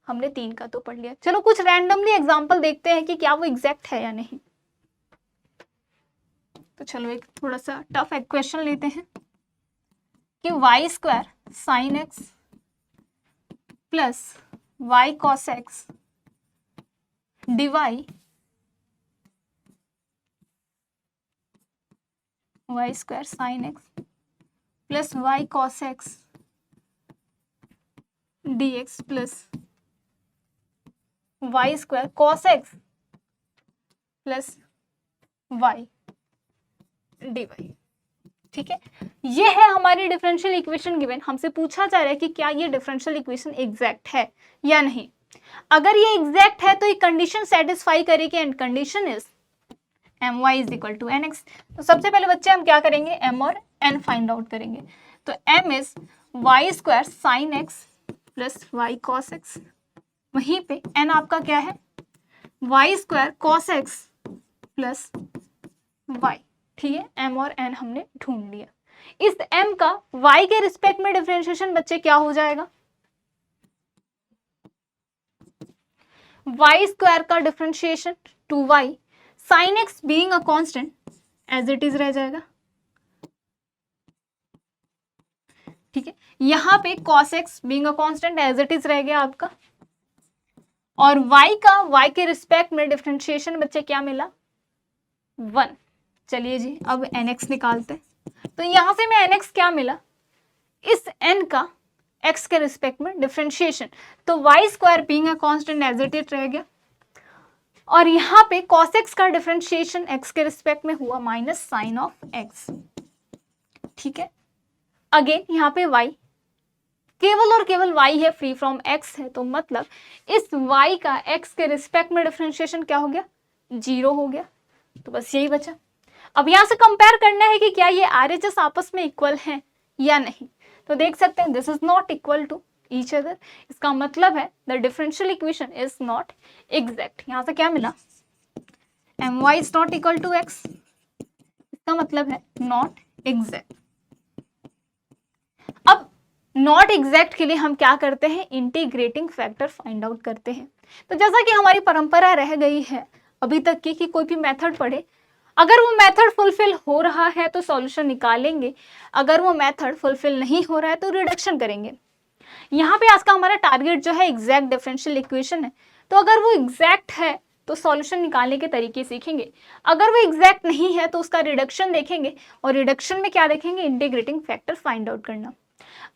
A: हमने 3 का तो पढ़ लिया। चलो कुछ रैंडमली एग्जांपल देखते हैं कि क्या वो एग्जैक्ट है या नहीं। तो चलो एक थोड़ा सा टफ इक्वेशन लेते हैं कि y square sine x plus Y cos x d y y square sine x plus Y cos x D x plus Y square cos x plus Y D Y. ठीक है, ये है हमारी डिफरेंशियल इक्वेशन गिवन। हमसे पूछा जा रहा है कि क्या ये डिफरेंशियल इक्वेशन एग्जैक्ट है या नहीं। अगर ये एग्जैक्ट है तो ये कंडीशन सेटिस्फाई करेगी, and condition is my is equal to nx। तो सबसे पहले बच्चे हम क्या करेंगे, m और n फाइंड आउट करेंगे। तो m is Y square sine x plus Y cos X, वहीं पे n आपका क्या है Y square cos x plus Y. ठीक है, m और n हमने ढूंढ लिया। इस m का y के रिस्पेक्ट में डिफरेंशिएशन बच्चे क्या हो जाएगा, y स्क्वायर का differentiation two y sine X being a constant as it is रह जाएगा। ठीक है, यहाँ पे cos x being a constant as it is रह गया आपका, और y का y के रिस्पेक्ट में डिफरेंशिएशन बच्चे क्या मिला 1। चलिए जी अब nx निकालते हैं। तो यहां से मैं nx क्या मिला, इस n का x के रिस्पेक्ट में डिफरेंशिएशन, तो y square being a constant as it is रह गया, और यहाँ पे cos x का डिफरेंशिएशन x के रिस्पेक्ट में हुआ माइनस साइन ऑफ x। ठीक है, अगेन यहाँ पे y केवल और केवल y है, फ्री फ्रॉम x है, तो मतलब इस y का x के रिस्पेक्ट में डिफरेंशिएशन क्या हो गया 0 हो गया। तो बस यही बचा। अब यहाँ से कंपेयर करना है कि क्या ये RHS आपस में इक्वल हैं या नहीं। तो देख सकते हैं this is not equal to each other, इसका मतलब है the differential equation is not exact. यहाँ से क्या मिला my is not equal to x, इसका मतलब है नॉट एग्जैक्ट। अब नॉट एग्जैक्ट के लिए हम क्या करते हैं, इंटीग्रेटिंग फैक्टर फाइंड आउट करते हैं। तो जैसा कि हमारी परंपरा रह गई है अभी तक की कि कोई भी मेथड पढ़े, अगर वो मेथड फुलफिल हो रहा है तो सॉल्यूशन निकालेंगे, अगर वो मेथड फुलफिल नहीं हो रहा है तो रिडक्शन करेंगे। यहाँ पे आज का हमारा टारगेट जो है एग्जैक्ट डिफरेंशियल इक्वेशन है, तो अगर वो एग्जैक्ट है तो सॉल्यूशन निकालने के तरीके सीखेंगे, अगर वो एग्जैक्ट नहीं है तो उसका रिडक्शन देखेंगे, और रिडक्शन में क्या देखेंगे, इंटीग्रेटिंग फैक्टर फाइंड आउट करना।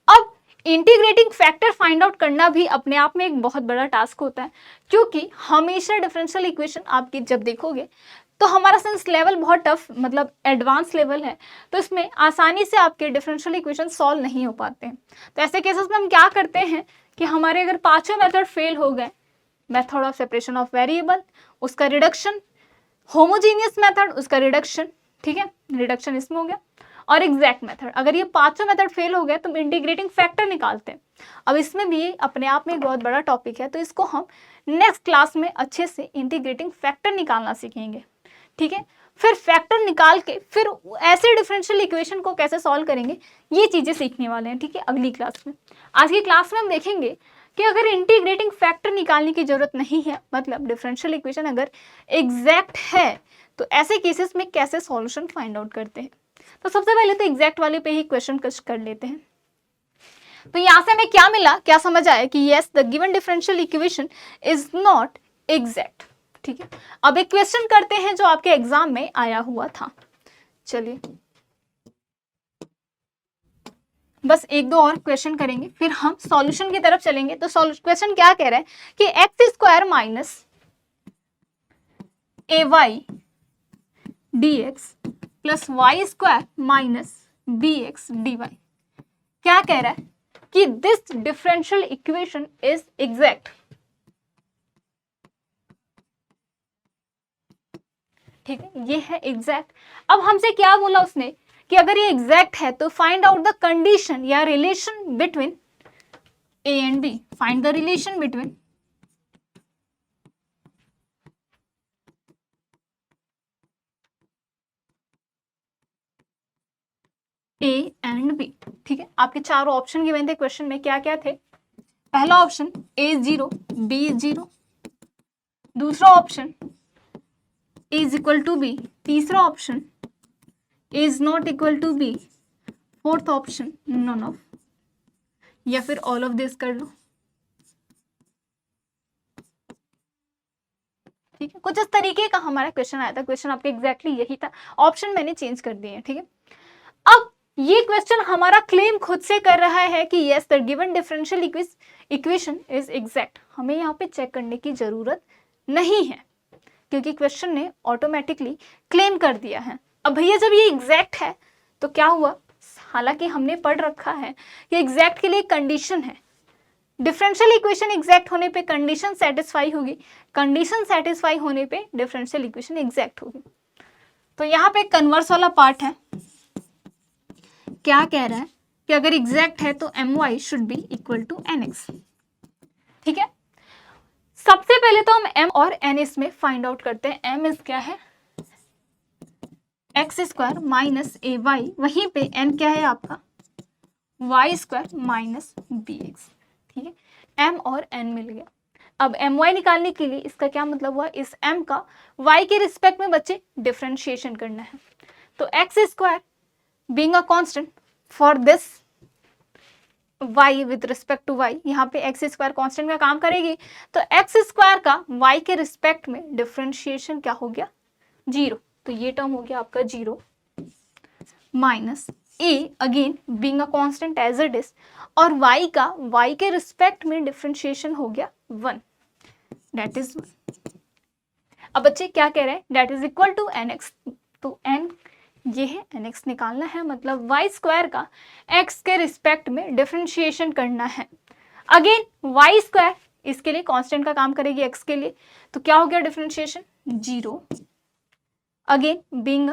A: अब इंटीग्रेटिंग फैक्टर फाइंड आउट करना भी अपने आप में एक बहुत बड़ा टास्क होता है, क्योंकि हमेशा डिफरेंशियल इक्वेशन आपकी जब देखोगे तो हमारा सेंस लेवल बहुत टफ, मतलब एडवांस लेवल है, तो इसमें आसानी से आपके डिफरेंशियल इक्वेशन सॉल्व नहीं हो पाते हैं। तो ऐसे केसेस में हम क्या करते हैं कि हमारे अगर पांचों मेथड फेल हो गए, method of separation of variable उसका रिडक्शन, होमोजीनियस मेथड उसका रिडक्शन, ठीक है, रिडक्शन इसमें हो गया। और एग्जैक्ट मेथड, अगर ये पांचों मेथड फेल हो गया तो इंटीग्रेटिंग फैक्टर निकालते हैं। अब इसमें भी अपने आप में एक बहुत बड़ा टॉपिक है, तो इसको हम नेक्स्ट क्लास में अच्छे से इंटीग्रेटिंग फैक्टर निकालना सीखेंगे, ठीक है। फिर फैक्टर निकाल के फिर ऐसे डिफरेंशियल इक्वेशन को कैसे सॉल्व करेंगे, ये चीजें सीखने वाले हैं, ठीक है, अगली क्लास में। आज की क्लास में हम देखेंगे कि अगर इंटीग्रेटिंग फैक्टर निकालने की जरूरत नहीं है, मतलब डिफरेंशियल इक्वेशन अगर एग्जैक्ट है, तो ऐसे केसेस में कैसे सॉल्यूशन फाइंड आउट करते हैं। तो सबसे पहले तो एग्जैक्ट वाले पे ही क्वेश्चन कर लेते हैं। तो यहां से हमें क्या मिला, क्या समझ आया कि yes the given differential equation is not exact, ठीक है। अब एक क्वेश्चन करते हैं जो आपके एग्जाम में आया हुआ था। चलिए बस एक दो और क्वेश्चन करेंगे, फिर हम सॉल्यूशन की तरफ चलेंगे। तो क्वेश्चन क्या कह रहा है कि एक्स स्क्वायर माइनस ए y D x plus Y square minus B x D y, क्या कह रहा है कि this differential equation is exact, ठीक है, ये है एग्जैक्ट। अब हमसे क्या बोला उसने कि अगर ये एग्जैक्ट है तो फाइंड आउट द कंडीशन या relation between A and B, find the relation between A and B, ठीक है। आपके चारों ऑप्शन गिवन थे क्वेश्चन में, क्या क्या थे। पहला option a zero b zero, दूसरा option a is equal to b, तीसरा option a is not equal to b, fourth option none of, या फिर ऑल ऑफ दिस कर लो, ठीक है। कुछ इस तरीके का हमारा क्वेश्चन आया था, क्वेश्चन आपके एग्जैक्टली यही था, ऑप्शन मैंने चेंज कर दिए हैं, ठीक है। अब ये क्वेश्चन हमारा क्लेम खुद से कर रहा है कि yes the given differential equation is exact. हमें यहाँ पे चेक करने की जरूरत नहीं है, क्योंकि क्वेश्चन ने ऑटोमेटिकली क्लेम कर दिया है। अब भैया जब ये एग्जैक्ट है तो क्या हुआ, हालांकि हमने पढ़ रखा है कि एग्जैक्ट के लिए कंडीशन है, डिफरेंशियल इक्वेशन एग्जैक्ट होने पे कंडीशन सेटिस्फाई होगी, कंडीशन सेटिस्फाई होने पे डिफरेंशियल इक्वेशन एग्जैक्ट होगी। तो यहाँ पे कन्वर्स वाला पार्ट है, क्या कह रहा है कि अगर एग्जैक्ट है तो my should be equal to nx, ठीक है। सबसे पहले तो हम m और n इसमें फाइंड आउट करते हैं। m इज क्या है, एक्स स्क्वायर माइनस ए वाई, वहीं पे n क्या है आपका Y square minus B X, ठीक है। m और n मिल गया। अब my निकालने के लिए इसका क्या मतलब हुआ, इस m का y के रिस्पेक्ट में बच्चे डिफरेंशिएशन करना है। तो x square being a constant for this y with respect to y, यहाँ पे एक्स स्क्वायर कांस्टेंट का काम करेगी, तो एक्स स्क्वायर का y के रिस्पेक्ट में डिफरेंशिएशन क्या हो गया, जीरो। तो ये टर्म हो गया आपका zero minus a again being a constant as it is, और y का y के रिस्पेक्ट में डिफरेंशिएशन हो गया 1, दैट इज 1। अब बच्चे क्या कह रहे हैं, that is equal to nx, तो n ये है, nx निकालना है, मतलब y स्क्वायर का x के रिस्पेक्ट में डिफरेंशिएशन करना है। अगेन y स्क्वायर इसके लिए कांस्टेंट का काम करेगी x के लिए, तो क्या हो गया differentiation zero, again being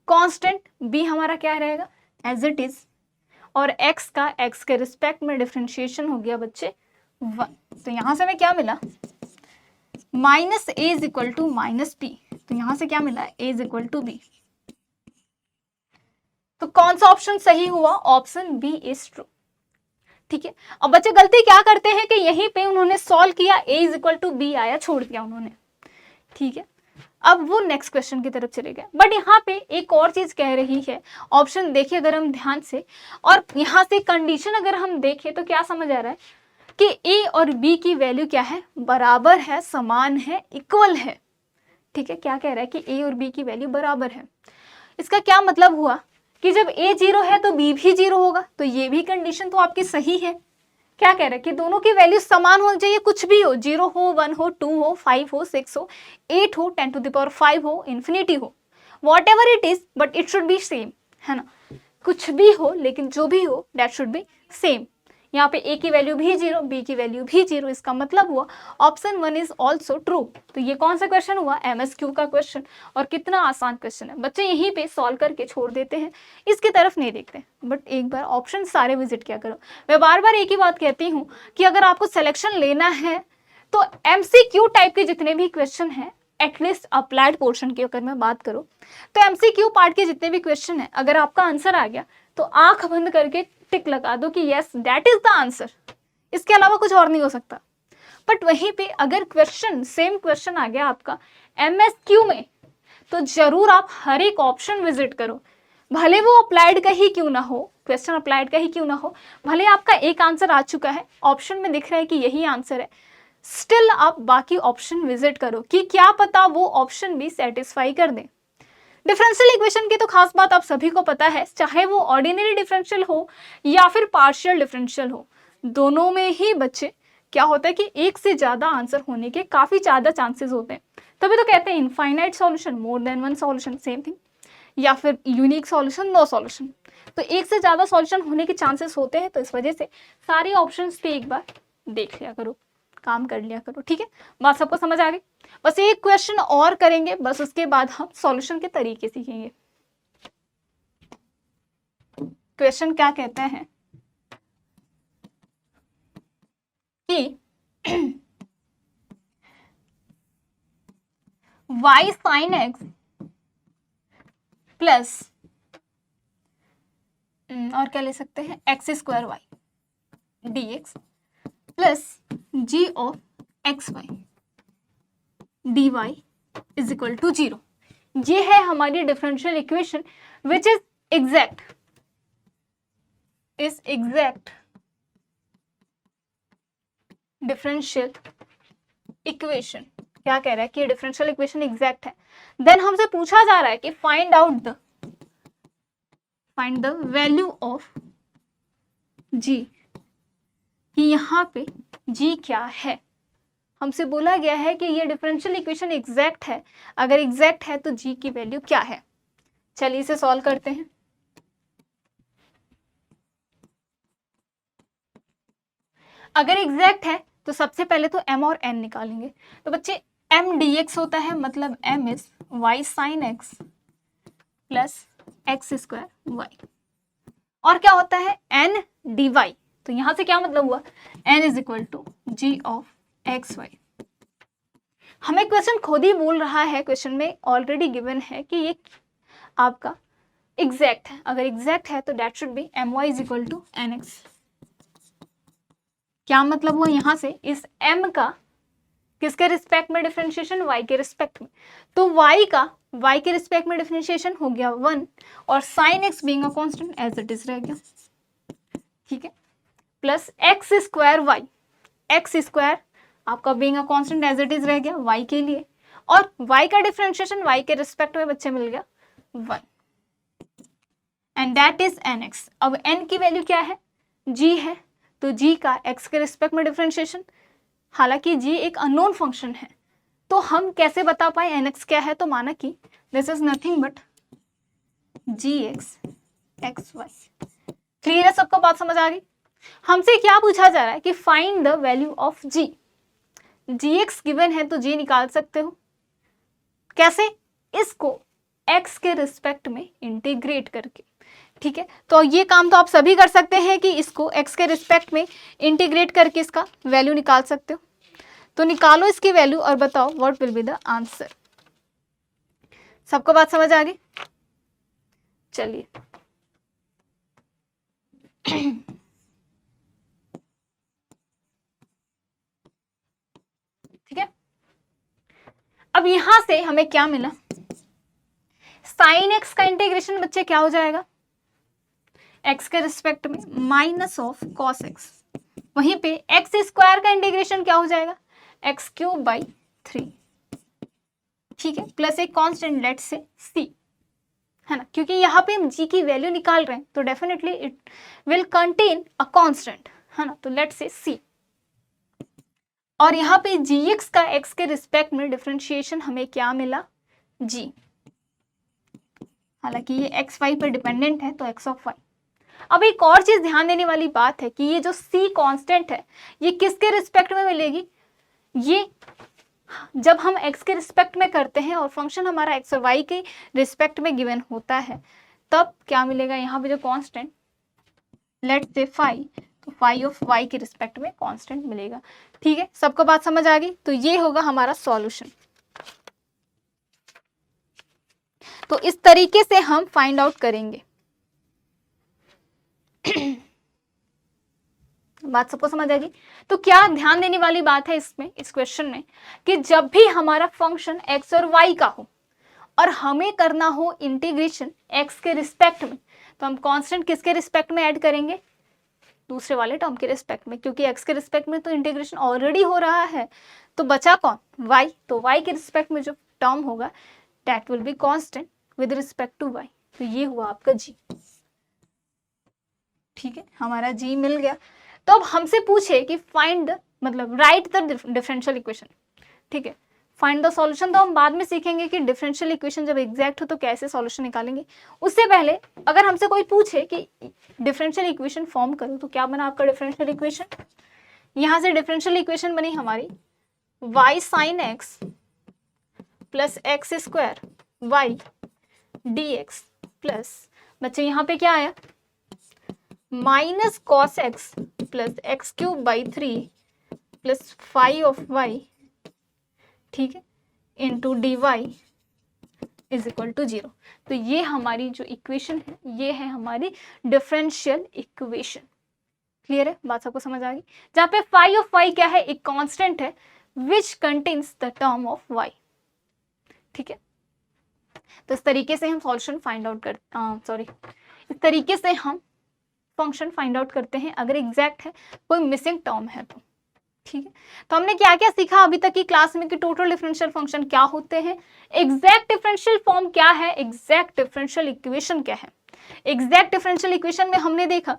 A: constant b हमारा क्या रहेगा एज इट इज, और x का x के रिस्पेक्ट में डिफरेंशिएशन हो गया बच्चे 1। तो यहां से हमें क्या मिला, minus a is equal to minus b, तो यहां से क्या मिला a is equal to b। तो कौन सा ऑप्शन सही हुआ, ऑप्शन बी इज ट्रू, ठीक है। अब बच्चे गलती क्या करते हैं कि यहीं पे उन्होंने सॉल्व किया, a is equal to B आया, छोड़ दिया उन्होंने, ठीक है। अब वो नेक्स्ट क्वेश्चन की तरफ चले गए, बट यहाँ पे एक और चीज कह रही है, ऑप्शन देखिए अगर हम ध्यान से, और यहाँ से कंडीशन अगर हम देखें तो क्या समझ आ रहा है कि a और b की वैल्यू क्या है, बराबर है, समान है, इक्वल है, ठीक है। क्या कह रहा है कि a और b की वैल्यू बराबर है। इसका क्या मतलब हुआ कि जब a जीरो है तो b भी जीरो होगा, तो ये भी कंडीशन तो आपकी सही है। क्या कह रहा है कि दोनों की वैल्यू समान होनी चाहिए, कुछ भी हो, 0 हो, 1 हो, 2 हो, 5 हो, 6 हो, 8 हो, 10 टू द पावर 5 हो, इन्फिनिटी हो, what ever it is, but it should be same, है ना। कुछ भी हो लेकिन जो भी हो दैट शुड बी सेम, यहाँ पे a की वैल्यू भी 0, b की वैल्यू भी 0, इसका मतलब हुआ ऑप्शन 1 इज ऑल्सो ट्रू। तो ये कौन सा क्वेश्चन हुआ, MSQ का क्वेश्चन, और कितना आसान क्वेश्चन है। बच्चे यहीं पे सॉल्व करके छोड़ देते हैं, इसकी तरफ नहीं देखते, बट एक बार ऑप्शन सारे विजिट किया करो। मैं बार बार एक ही बात कहती हूँ कि अगर आपको सिलेक्शन लेना है तो MCQ टाइप के जितने भी क्वेश्चन हैं, एटलीस्ट अप्लाइड पोर्शन की अगर मैं बात करूं तो MCQ पार्ट के जितने भी क्वेश्चन हैं, अगर आपका आंसर आ गया तो आंख बंद करके टिक लगा दो कि yes that is the answer, इसके अलावा कुछ और नहीं हो सकता। बट वहीं पे अगर क्वेश्चन सेम क्वेश्चन आ गया आपका MSQ में, तो जरूर आप हर एक ऑप्शन विजिट करो, भले वो अप्लाइड का ही क्यों ना हो, क्वेश्चन अप्लाइड का ही क्यों ना हो, भले आपका एक आंसर आ चुका है, ऑप्शन में दिख रहा है कि यही आंसर है, स्टिल आप बाकी ऑप्शन विजिट करो कि क्या पता वो ऑप्शन भी सेटिस्फाई कर दे। डिफरेंशियल इक्वेशन की तो खास बात आप सभी को पता है, चाहे वो ऑर्डिनरी डिफरेंशियल हो या फिर पार्शियल डिफरेंशियल हो, दोनों में ही बच्चे क्या होता है कि एक से ज्यादा आंसर होने के काफी ज्यादा चांसेस होते हैं। तभी तो कहते हैं infinite solution, more than one solution, same thing, या फिर यूनिक सॉल्यूशन, नो सॉल्यूशन। तो एक से ज्यादा सॉल्यूशन होने के चांसेस होते हैं, तो इस वजह से सारे ऑप्शंस पे एक बार देख लिया करो, काम कर लिया करो, ठीक है। बात सबको समझ आ गई। बस एक क्वेश्चन और करेंगे, बस उसके बाद हम सॉल्यूशन के तरीके सीखेंगे। क्वेश्चन क्या कहते हैं कि y sin x प्लस और क्या ले सकते हैं x square Y dx plus g of x Y dy is equal to 0। ये है हमारी differential equation which is exact differential equation. क्या कह रहा है कि डिफरेंशियल इक्वेशन एग्जैक्ट है। देन हमसे पूछा जा रहा है कि find the value of g, कि यहाँ पे g क्या है। हमसे बोला गया है कि ये डिफरेंशियल इक्वेशन एग्जैक्ट है, अगर एग्जैक्ट है तो g की वैल्यू क्या है। चलिए इसे सॉल्व करते हैं। अगर एग्जैक्ट है तो सबसे पहले तो m और n निकालेंगे। तो बच्चे m dx होता है, मतलब m is y sin x plus x square Y, और क्या होता है n dy। तो यहां से क्या मतलब हुआ, n is equal to g of x Y. हमें क्वेश्चन खुद ही बोल रहा है, क्वेश्चन में ऑलरेडी गिवन है कि ये आपका एग्जैक्ट है। अगर एग्जैक्ट है तो that should be my is equal to nx। क्या मतलब हुआ यहाँ से, इस m का किसके रिस्पेक्ट में डिफरेंशिएशन, y के रिस्पेक्ट में, तो y का y के रिस्पेक्ट में डिफरेंशिएशन हो गया 1, और sin x being a constant as it is रह गया, ठीक है, plus x square y, x square आपका being a constant as it is रह गया y के लिए, और y का डिफरेंशिएशन y के रिस्पेक्ट में बच्चे मिल गया 1, एंड दैट इज nx। अब n की वैल्यू क्या है, g है, तो g का x के रिस्पेक्ट में डिफरेंशिएशन, हालांकि g एक अननोन फंक्शन है, तो हम कैसे बता पाए nx क्या है, तो माना कि this is nothing but gx xy। Clear है सबको, बात समझ आ गई। हमसे क्या पूछा जा रहा है कि find the value of g। gx given है तो g निकाल सकते हो, कैसे, इसको x के रिस्पेक्ट में इंटीग्रेट करके, ठीक है। तो ये काम तो आप सभी कर सकते हैं कि इसको x के रिस्पेक्ट में इंटीग्रेट करके इसका वैल्यू निकाल सकते हो। तो निकालो इसकी वैल्यू और बताओ what will be the answer. सबको बात समझ आ गई। चलिए ठीक है, अब यहां से हमें क्या मिला, साइन एक्स का इंटीग्रेशन बच्चे क्या हो जाएगा, एक्स के रिस्पेक्ट में माइनस ऑफ कॉस एक्स, वहीं पे एक्स स्क्वायर का इंटीग्रेशन क्या हो जाएगा, एक्स क्यूब बाई 3, ठीक है, प्लस एक कांस्टेंट लेट से c, है ना, क्योंकि यहाँ पे हम g की वैल्यू निकाल रहे हैं तो definitely it will contain a constant, है ना, तो लेट से c, और यहाँ पे gx का x के रिस्पेक्ट में डिफरेंशिएशन हमें क्या मिला, g, हालांकि ये x y पर डिपेंडेंट है तो x ऑफ y। अब एक और चीज ध्यान देने वाली बात है कि ये जो c कांस्टेंट है ये किसके रिस्पेक्ट में मिलेगी, ये जब हम x के रिस्पेक्ट में करते हैं और फंक्शन हमारा x और y के रिस्पेक्ट में गिवन होता है, तब क्या मिलेगा, यहाँ पे जो कांस्टेंट लेट्स से फाई, तो फाई ऑफ y के रिस्पेक्ट में कांस्टेंट मिलेगा। ठीक है, सबको बात समझ आ गई। तो ये होगा हमारा सॉल्यूशन। तो इस तरीके से हम फाइंड आउट करेंगे। बात सबको समझ आएगी। तो क्या ध्यान देने वाली बात है इसमें, इस क्वेश्चन में, कि जब भी हमारा फंक्शन x और y का हो और हमें करना हो इंटीग्रेशन x के रिस्पेक्ट में, तो हम कांस्टेंट किसके रिस्पेक्ट में ऐड करेंगे, दूसरे वाले टर्म के रिस्पेक्ट में, क्योंकि x के रिस्पेक्ट में तो इंटीग्रेशन ऑलरेडी हो रहा है, तो बचा कौन, y। तो y के रिस्पेक्ट में जो टर्म होगा that will be constant with respect to y। तो ये हुआ आपका g। ठीक है, हमारा g मिल गया। तो अब हमसे पूछे कि फाइंड मतलब राइट द डिफरेंशियल इक्वेशन। ठीक है, फाइंड द सॉल्यूशन तो हम बाद में सीखेंगे कि डिफरेंशियल इक्वेशन जब एग्जैक्ट हो तो कैसे सॉल्यूशन निकालेंगे। उससे पहले अगर हमसे कोई पूछे कि डिफरेंशियल इक्वेशन फॉर्म करो, तो क्या बना आपका डिफरेंशियल इक्वेशन, यहां से डिफरेंशियल इक्वेशन बनी हमारी y sin x plus x square Y dx plus बच्चे यहाँ पे क्या आया, minus cos x plus X cube by 3 प्लस फाइव ऑफ वाई, ठीक है, into D Y is equal to 0। तो ये हमारी जो इक्वेशन है ये है हमारी डिफरेंशियल इक्वेशन। क्लियर है, बात सबको समझ आ गई। जहाँ पे फाइव ऑफ वाई क्या है, एक कांस्टेंट है which contains the term of Y. ठीक है, तो इस तरीके से हम सॉल्यूशन फाइंड आउट कर इस तरीके से हम फंक्शन फाइंड आउट करते हैं अगर एग्जैक्ट है, कोई मिसिंग टर्म है तो। ठीक है, तो हमने क्या क्या सीखा अभी तक की क्लास में कि टोटल डिफरेंशियल फंक्शन क्या होते हैं, एग्जैक्ट डिफरेंशियल फॉर्म क्या है, एग्जैक्ट डिफरेंशियल इक्वेशन क्या है। एग्जैक्ट डिफरेंशियल इक्वेशन में हमने देखा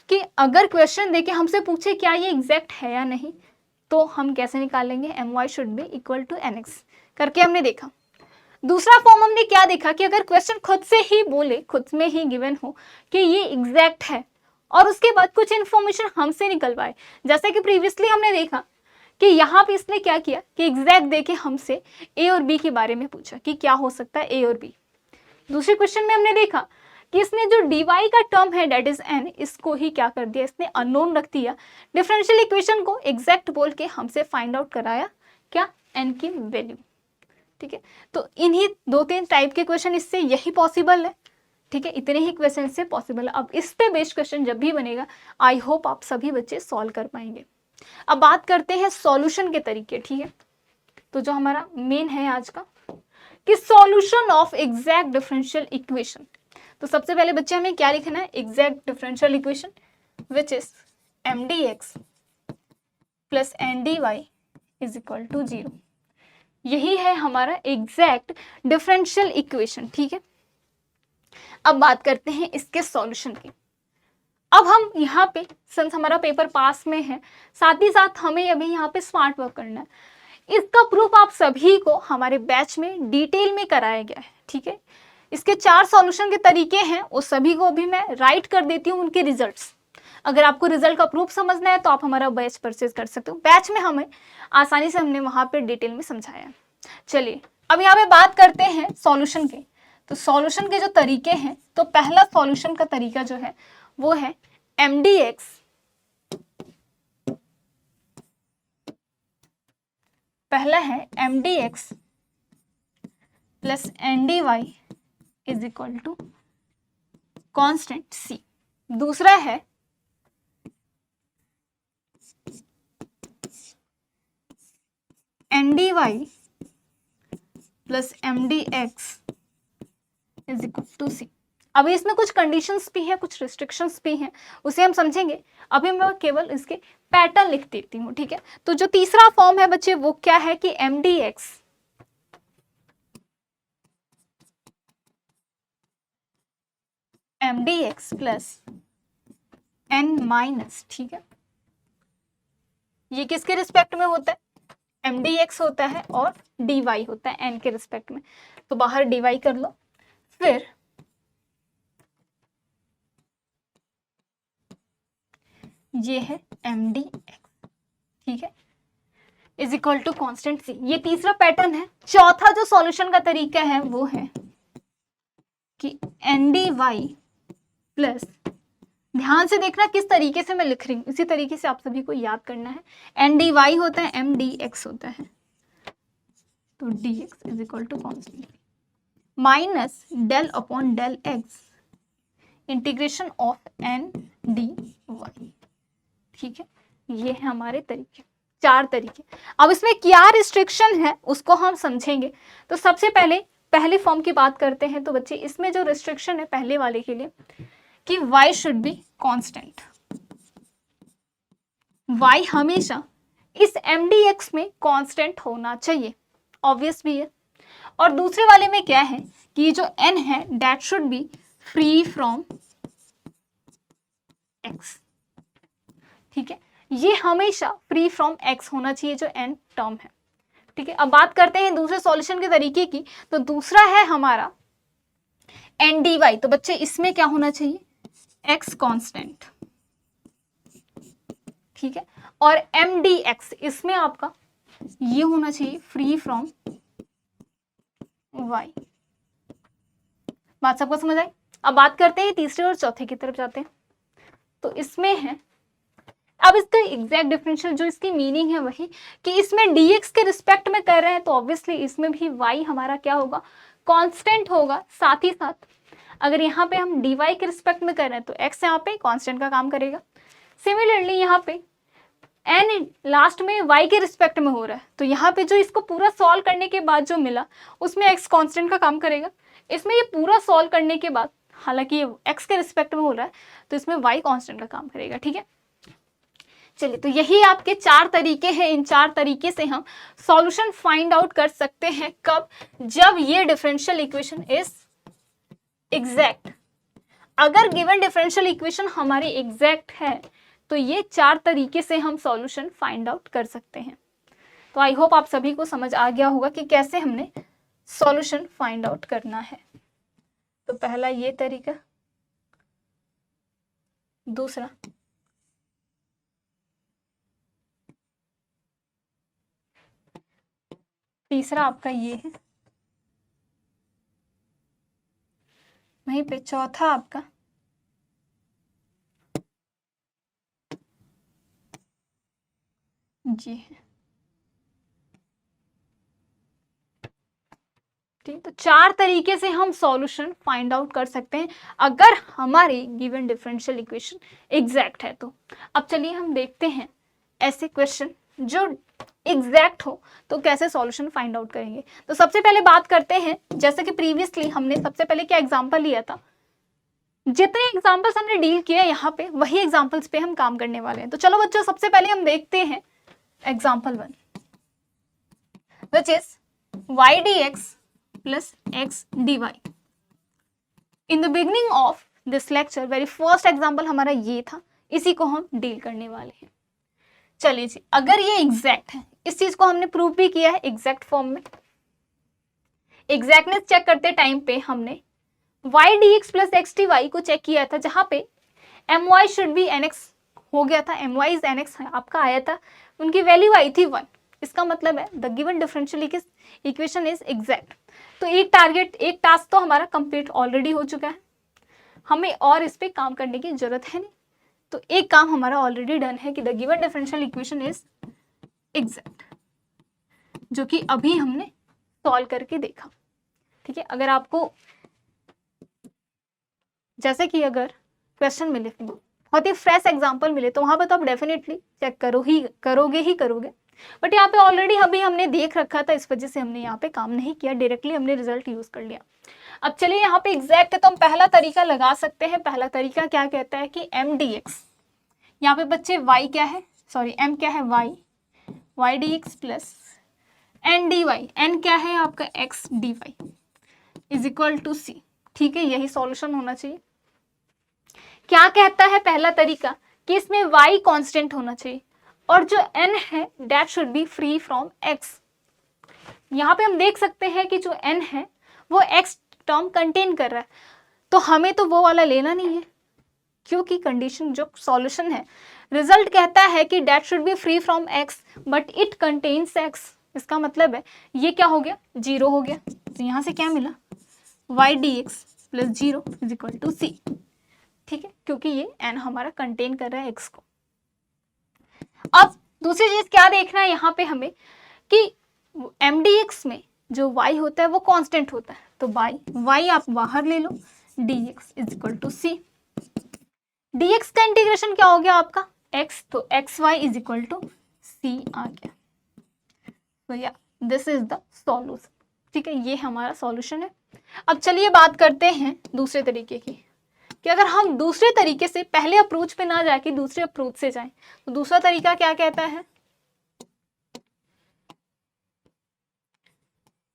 A: कि अगर क्वेश्चन देके हमसे पूछे क्या ये एग्जैक्ट है या नहीं, तो हम कैसे निकालेंगे, my should be equal to nx करके हमने देखा। दूसरा फॉर्म हमने क्या देखा कि अगर क्वेश्चन खुद से ही बोले, खुद में ही गिवन हो कि ये एग्जैक्ट है और उसके बाद कुछ इंफॉर्मेशन हमसे निकलवाए, जैसे कि प्रीवियसली हमने देखा कि यहाँ पे इसने क्या किया कि एग्जैक्ट देके हमसे ए और बी के बारे में पूछा कि क्या हो सकता है ए और बी। दूसरे क्वेश्चन में हमने देखा कि इसने जो dy का टर्म है दैट इज n, इसको ही क्या कर दिया, इसने अननोन रख दिया, डिफरेंशियल इक्वेशन को एग्जैक्ट बोल के हमसे फाइंड आउट कराया क्या, n की वैल्यू। ठीक है, तो इन्हीं 2-3 टाइप के क्वेश्चन इससे यही पॉसिबल है। ठीक है, इतने ही क्वेश्चन से पॉसिबल है। अब इस पे बेस्ड क्वेश्चन जब भी बनेगा आई होप आप सभी बच्चे सॉल्व कर पाएंगे। अब बात करते हैं सॉल्यूशन के तरीके। ठीक है, तो जो हमारा मेन है आज का कि solution of exact differential equation. तो सबसे पहले बच्चे हमें क्या लिखना है, exact differential equation which is mdx plus ndy is equal to 0। यही है हमारा एग्जैक्ट डिफरेंशियल इक्वेशन। ठीक है, अब बात करते हैं इसके सॉल्यूशन की। अब हम यहाँ पे सिंस हमारा पेपर पास में है, साथ ही साथ हमें अभी यहाँ पे स्मार्ट वर्क करना है। इसका प्रूफ आप सभी को हमारे बैच में डिटेल में कराया गया है। ठीक है, इसके 4 सॉल्यूशन के तरीके हैं, वो सभी को अभी मैं राइट कर देती हूँ उनके रिजल्ट्स। अगर आपको रिजल्ट का प्रूफ समझना है तो आप हमारा बैच परचेज कर सकते हो। बैच में हमें आसानी से हमने वहां पे डिटेल में समझाया। चलिए अब यहाँ पे बात करते हैं सॉल्यूशन के। तो सॉल्यूशन के जो तरीके हैं, तो पहला सॉल्यूशन का तरीका जो है वो है mdx पहला है mdx plus ndy is equal to constant c। दूसरा है ndy plus mdx is equal to c। अभी इसमें कुछ कंडीशंस भी है, कुछ रिस्ट्रिक्शंस भी हैं, उसे हम समझेंगे। अभी मैं केवल इसके पैटर्न लिख देती हूँ। ठीक है, तो जो तीसरा फॉर्म है बच्चे वो क्या है कि mdx प्लस n माइनस। ठीक है, ये किसके रिस्पेक्ट में होता है, mdx होता है और dy होता है n के रिस्पेक्ट में। तो बाहर dy कर लो, फिर ये है mdx, ठीक है, is equal to constant c। ये तीसरा पैटर्न है। चौथा जो सॉल्यूशन का तरीका है वो है कि ndy प्लस, ध्यान से देखना किस तरीके से मैं लिख रही हूँ, इसी तरीके से आप सभी को याद करना है। ndy होता है, mdx होता है, तो dx is equal to constant minus del upon del X integration of N D Y, ठीक है। ये है हमारे तरीके, 4 तरीके। अब इसमें क्या रिस्ट्रिक्शन है उसको हम समझेंगे। तो सबसे पहले फॉर्म की बात करते हैं। तो बच्चे इसमें जो रिस्ट्रिक्शन है पहले वाले के लिए कि y should be constant, y हमेशा इस mdx में कांस्टेंट होना चाहिए, ऑब्वियस भी है। और दूसरे वाले में क्या है कि ये जो n है that should be free from x, ठीक है, ये हमेशा फ्री फ्रॉम x होना चाहिए जो n टर्म है, ठीक है। अब बात करते हैं दूसरे सॉल्यूशन के तरीके की। तो दूसरा है हमारा एन डी वाई। तो बच्चे इसमें क्या होना चाहिए, x कांस्टेंट, ठीक है। और एम डी एक्स इसमें आपका ये होना चाहिए फ्री फ्रॉम y। बात सबको समझ आई। अब बात करते हैं तीसरे और चौथे की तरफ जाते हैं। तो इसमें है, अब इसका एग्जैक्ट डिफरेंशियल जो इसकी मीनिंग है वही कि इसमें dx के रिस्पेक्ट में कर रहे हैं, तो ऑब्वियसली इसमें भी y हमारा क्या होगा, कांस्टेंट होगा। साथ ही साथ अगर यहाँ पे हम dy के रिस्पेक्ट में कर रहे हैं तो x यहाँ पे कांस्टेंट का काम करेगा। सिमिलरली यहाँ पे n लास्ट में y के रिस्पेक्ट में हो रहा है, तो यहाँ पे जो इसको पूरा सॉल्व करने के बाद जो मिला उसमें x कांस्टेंट का काम करेगा। इसमें ये पूरा सॉल्व करने के बाद, हालांकि ये x के रिस्पेक्ट में हो रहा है, तो इसमें y कांस्टेंट का काम करेगा, ठीक है। चलिए, तो यही आपके 4 तरीके हैं। इन 4 तरीके से हम सॉल्यूशन फाइंड आउट कर सकते हैं। कब, जब ये डिफरेंशियल इक्वेशन इज एग्जैक्ट। अगर गिवन डिफरेंशियल इक्वेशन हमारी एग्जैक्ट है तो ये 4 तरीके से हम सॉल्यूशन फाइंड आउट कर सकते हैं। तो आई होप आप सभी को समझ आ गया होगा कि कैसे हमने सॉल्यूशन फाइंड आउट करना है। तो पहला ये तरीका, दूसरा तीसरा आपका ये है, वहीं पे चौथा आपका जी है, ठीक। तो 4 तरीके से हम सॉल्यूशन फाइंड आउट कर सकते हैं अगर हमारी गिवन डिफरेंशियल इक्वेशन एग्जैक्ट है तो। अब चलिए हम देखते हैं ऐसे क्वेश्चन जो एग्जैक्ट हो तो कैसे सॉल्यूशन फाइंड आउट करेंगे। तो सबसे पहले बात करते हैं, जैसे कि प्रीवियसली हमने सबसे पहले क्या एग्जांपल लिया था, जितने एग्जांपल्स हमने डील किए यहाँ पे वही एग्जांपल्स पे हम काम करने वाले हैं। तो चलो बच्चों, सबसे पहले हम देखते हैं example 1, which is y dx plus x dy। In the beginning of this lecture very first example हमारा ये था, इसी को हम डील करने वाले हैं। चलिए जी, अगर ये एग्जैक्ट है, इस चीज को हमने प्रूव भी किया है एग्जैक्ट फॉर्म में। एग्जैक्टनेस चेक करते टाइम पे हमने y dx plus x dy को चेक किया था, जहां पे my शुड बी nx हो गया था, my इज nx आपका आया था, उनकी वैल्यू आई थी 1। इसका मतलब है the given differential equation is exact. तो एक टास्क तो हमारा कंप्लीट ऑलरेडी हो चुका है, हमें और इस पे काम करने की जरूरत है नहीं। तो एक काम हमारा ऑलरेडी डन है कि the given differential equation is exact, जो कि अभी हमने सॉल्व करके देखा, ठीक है। अगर आपको जैसे कि अगर क्वेश्चन मिले, बहुत ही फ्रेश एग्जांपल मिले, तो वहां पर तो आप डेफिनेटली चेक करोगे। बट यहाँ पे ऑलरेडी अभी हमने देख रखा था, इस वजह से हमने यहाँ पे काम नहीं किया, डायरेक्टली हमने रिजल्ट यूज कर लिया। अब चलिए, यहाँ पे एग्जैक्ट है तो हम पहला तरीका लगा सकते हैं। पहला तरीका क्या कहता है कि m dx, यहाँ पे बच्चे y क्या है, सॉरी m क्या है, y dx plus n dy, n क्या है आपका x dy is equal to c, ठीक है। यही सॉल्यूशन होना चाहिए। क्या कहता है पहला तरीका कि इसमें y कांस्टेंट होना चाहिए और जो n है that should be free from x। यहाँ पे हम देख सकते हैं कि जो n है वो x टर्म कंटेन कर रहा है, तो हमें तो वो वाला लेना नहीं है, क्योंकि कंडीशन जो सॉल्यूशन है, रिजल्ट कहता है कि that should be free from X but it contains X. इसका मतलब है ये क्या हो गया, 0 हो गया। तो यहाँ से क्या मिला, y D x plus 0 is equal to c. ठीक है, क्योंकि ये एन हमारा कंटेन कर रहा है एक्स को। अब दूसरी चीज क्या देखना है यहाँ पे हमें कि एम डी एक्स में जो y होता है वो कांस्टेंट होता है, तो y आप बाहर ले लो, dx is equal to C. dx का इंटीग्रेशन क्या हो गया आपका x, तो xy is equal to C आ गया। तो या दिस इज द सॉल्यूशन। ठीक है, ये हमारा सॉल्यूशन है। अब चलिए बात करते हैं दूसरे तरीके की, कि अगर हम दूसरे तरीके से पहले अप्रोच पे ना जाके दूसरे अप्रोच से जाएं, तो दूसरा तरीका क्या कहता है,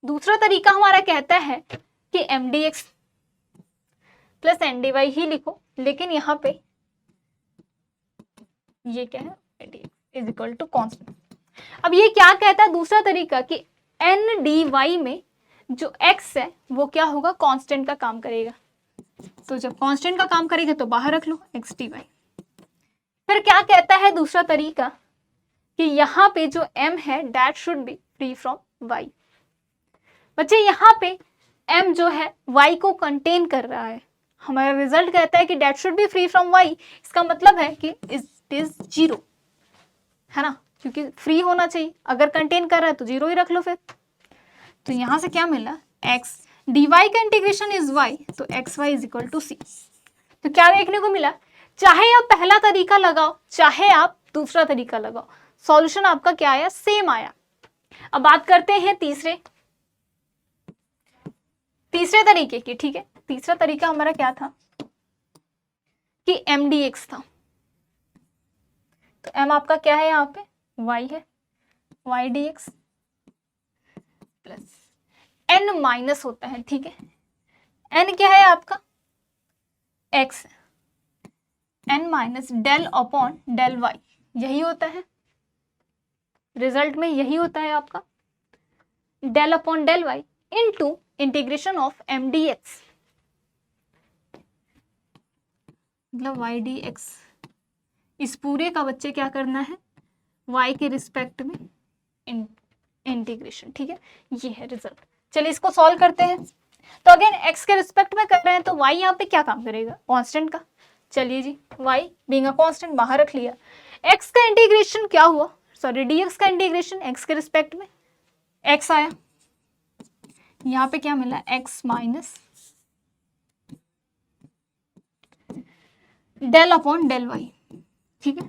A: दूसरा तरीका हमारा कहता है कि M D x plus N D Y ही लिखो, लेकिन यहाँ पे ये क्या है, N D X is equal to constant. अब ये क्या कहता है दूसरा तरीका, कि एन डी वाई में जो एक्स है वो क्या होगा, कांस्टेंट का काम करेगा। तो जब कांस्टेंट का काम करेगा तो बाहर रख लो एक्स डी वाई। फिर क्या कहता है दूसरा तरीका, कि यहाँ पे जो m है that should be free from y। बच्चे यहाँ पे m जो है y को कंटेन कर रहा है, हमारा रिजल्ट कहता है कि that should be free from y। इसका मतलब है कि इट इज 0, है ना, क्योंकि फ्री होना चाहिए, अगर कंटेन कर रहा है तो 0 ही रख लो फिर। तो यहाँ से क्या मिला, x dy का इंटीग्रेशन इज y, तो xy is equal to c। तो क्या देखने को मिला, चाहे आप पहला तरीका लगाओ चाहे आप दूसरा तरीका लगाओ, सॉल्यूशन आपका क्या आया, सेम आया। अब बात करते हैं तीसरे तरीके की। ठीक है, तीसरा तरीका हमारा क्या था कि एम डी एक्स था, तो m आपका क्या है, यहाँ पे y है, y D x plus n minus होता है। ठीक है, n क्या है आपका, x, n minus del upon del y, यही होता है रिजल्ट में, यही होता है आपका del upon del y into integration of M D X, मतलब y डी एक्स। इस पूरे का बच्चे क्या करना है, y के रिस्पेक्ट में इंटीग्रेशन। ठीक है, ये है रिजल्ट। चलिए इसको सॉल्व करते हैं। तो अगेन x के रिस्पेक्ट में कर रहे हैं, तो y यहाँ पे क्या काम करेगा, कांस्टेंट का। चलिए जी, y बीइंग अ कांस्टेंट बाहर रख लिया। x का इंटीग्रेशन क्या हुआ, सॉरी dx का इंटीग्रेशन x के रिस्पेक्ट में x आया, यहाँ पे क्या मिला, x minus del upon del y। ठीक है,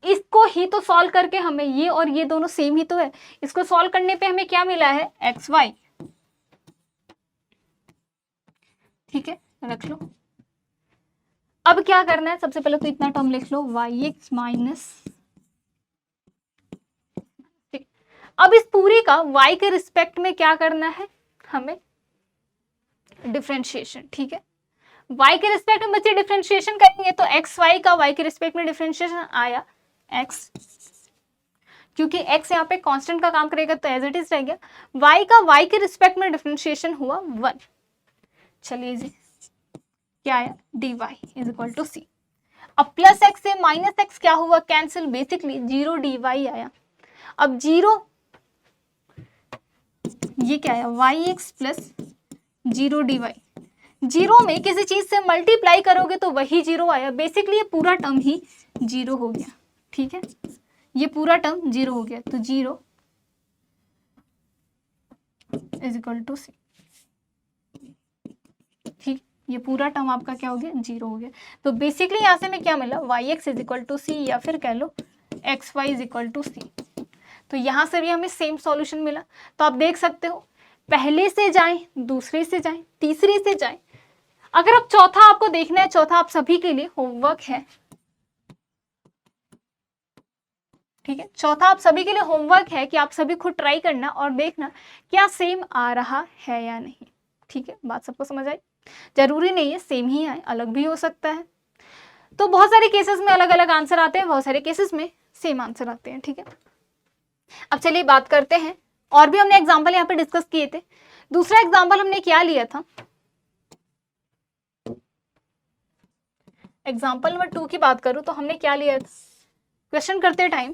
A: इसको ही तो सॉल्व करके हमें, ये और ये दोनों सेम ही तो है, इसको सॉल्व करने पे हमें क्या मिला है, एक्स वाई। ठीक है, रख लो। अब क्या करना है, सबसे पहले तो इतना टर्म लिख लो, वाई एक्स माइनस। अब इस पूरी का y के रिस्पेक्ट में क्या करना है हमें, डिफरेंशिएशन। ठीक है, y के रिस्पेक्ट में बच्चे डिफरेंशिएशन करेंगे, तो एक्स वाई का y के रिस्पेक्ट में डिफरेंशिएशन आया x, क्योंकि x यहाँ पे कांस्टेंट का काम करेगा तो एज इट इज रह गया। y का y के रिस्पेक्ट में डिफरेंशिएशन हुआ 1। चलिए जी, क्या आया, dy is equal to c। अब प्लस x से माइनस x क्या हुआ, कैंसिल, बेसिकली 0 dy आया। अब 0 ये क्या आया, वाई एक्स प्लस 0 dy। 0 में किसी चीज से मल्टीप्लाई करोगे तो वही 0 आया, बेसिकली ये पूरा टर्म ही 0 हो गया। ठीक है, ये पूरा टर्म 0 हो गया, तो 0 इज इक्वल टू सी। ठीक, ये पूरा टर्म आपका क्या हो गया, 0 हो गया। तो बेसिकली यहाँ से हमें क्या मिला, y x is equal to c, या फिर कह लो x y is equal to c. तो यहाँ से भी हमें सेम सॉल्यूशन मिला। तो आप देख सकते हो, पहले से जाएं, दूसरे से जाएं, तीसरे से जाएं। अगर आप चौथा आपको देखना है, चौथा आप सभी के लिए होमवर्क है। ठीक है, चौथा आप सभी के लिए होमवर्क है कि आप सभी खुद ट्राई करना और देखना क्या सेम आ रहा है या नहीं। ठीक है, बात सबको समझ आई। जरूरी नहीं है सेम ही आए, अलग भी हो सकता है। तो बहुत सारे केसेस में अलग अलग आंसर आते हैं, बहुत सारे केसेस में सेम आंसर आते हैं। ठीक है, अब चलिए बात करते हैं, और भी हमने एग्जाम्पल यहाँ पे डिस्कस किए थे। दूसरा एग्जाम्पल हमने क्या लिया था, एग्जाम्पल नंबर 2 की बात करूं तो हमने क्या लिया था, क्वेश्चन करते टाइम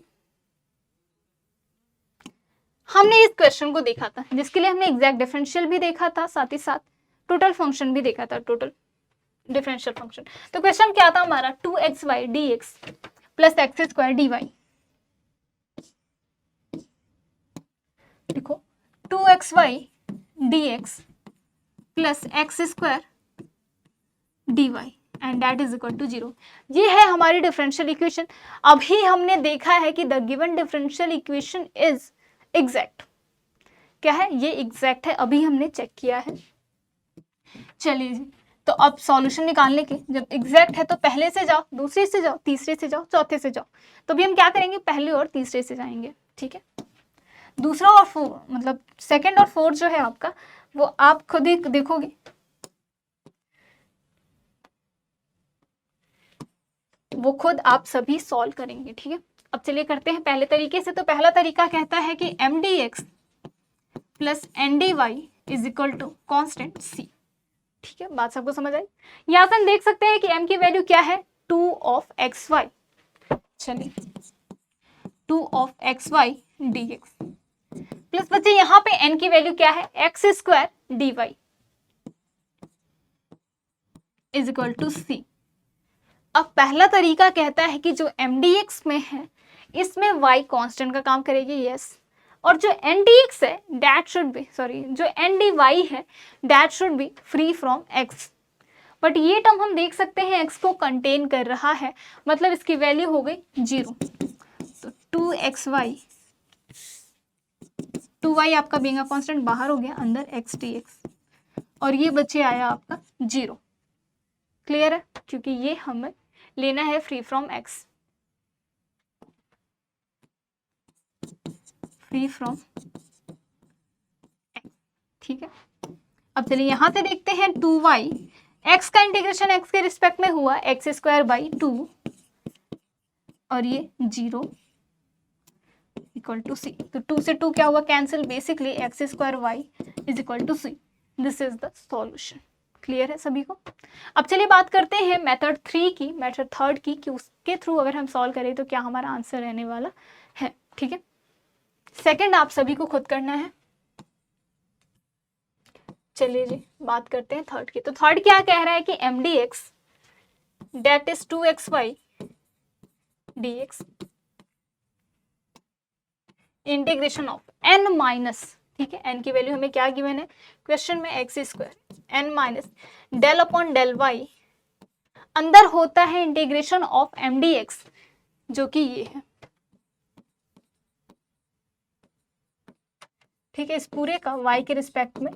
A: हमने इस क्वेश्चन को देखा था, जिसके लिए हमने एग्जैक्ट डिफरेंशियल भी देखा था, साथ ही साथ टोटल फंक्शन भी देखा था, टोटल डिफरेंशियल फंक्शन। तो क्वेश्चन क्या था हमारा, 2xy dx plus x square dy। देखो 2xy dx plus x square dy and that is equal to 0। ये है हमारी डिफरेंशियल इक्वेशन। अभी हमने देखा है कि the given differential equation is exact. क्या है ये, एग्जैक्ट है, अभी हमने चेक किया है। चलिए जी, तो अब सॉल्यूशन निकालने के, जब एग्जैक्ट है तो पहले से जाओ, दूसरे से जाओ, तीसरे से जाओ, चौथे से जाओ। तो भी हम क्या करेंगे, पहले और तीसरे से जाएंगे, ठीक है। दूसरा और मतलब सेकंड और फोर्थ जो है आपका, वो आप खुद ही देखोगे, वो खुद आप सभी सॉल्व करेंगे, ठीक है। अब चलिए करते हैं पहले तरीके से। तो पहला तरीका कहता है कि M D x plus N D Y is equal to constant c, ठीक है। बात सबको समझ आई। यहाँ से हम देख सकते हैं कि m की वैल्यू क्या है, 2 ऑफ एक्स वाई। चलिए 2 of x y D x plus बच्चे यहाँ पे n की वैल्यू क्या है, x square d Y is equal to c. अब पहला तरीका कहता है कि जो एम डी एक्स में है इसमें y कांस्टेंट का काम करेगी, यस। और जो एन डी एक्स है दैट शुड बी, सॉरी जो एन डी वाई है that should be free from x। But ये टर्म हम देख सकते हैं x को कंटेन कर रहा है, मतलब इसकी वैल्यू हो गई 0। तो 2xy, 2y आपका बीइंग अ कांस्टेंट बाहर हो गया, अंदर x dx, और ये बच्चे आया आपका 0। क्लियर है, क्योंकि ये हमें लेना है free from x, free from x, ठीक है। अब चलिए यहां से देखते हैं 2y, x का इंटीग्रेशन x के रिस्पेक्ट में हुआ एक्स स्क्वायर बाई 2 और ये 0 इक्वल टू सी। तो 2 से 2 क्या हुआ, cancel, basically X square Y is equal to C. This is the solution. Clear है सभी को। अब चलिए बात करते हैं मेथड 3 की, मेथड थर्ड की, कि उसके थ्रू अगर हम सॉल्व करें तो क्या हमारा आंसर रहने वाला है, ठीक है। सेकंड आप सभी को खुद करना है। चलिए जी बात करते हैं थर्ड की। तो थर्ड क्या कह रहा है कि M D X that is 2xy dx integration of n minus, ठीक है, n की वैल्यू हमें क्या गिवन है क्वेश्चन में, X square n minus del upon del Y, अंदर होता है integration of M D X जो कि ये है, ठीक है। इस पूरे का y के रिस्पेक्ट में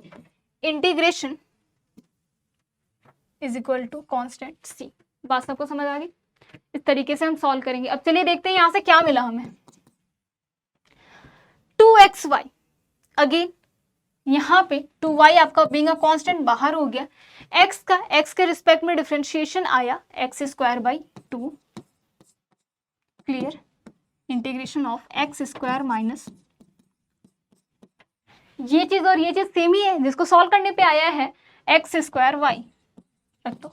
A: integration is equal to constant c। बात सबको समझ आ गई। इस तरीके से हम सॉल्व करेंगे। अब चलिए देखते हैं यहां से क्या मिला हमें, 2xy, अगेन यहाँ पे 2y आपका बीइंग अ कांस्टेंट बाहर हो गया, x का x के रिस्पेक्ट में डिफरेंशिएशन आया x square by 2, clear, integration of X square minus, ये चीज और ये चीज सेम ही है, जिसको सॉल्व करने पे आया है एक्स स्क्वायर वाई, रख दो,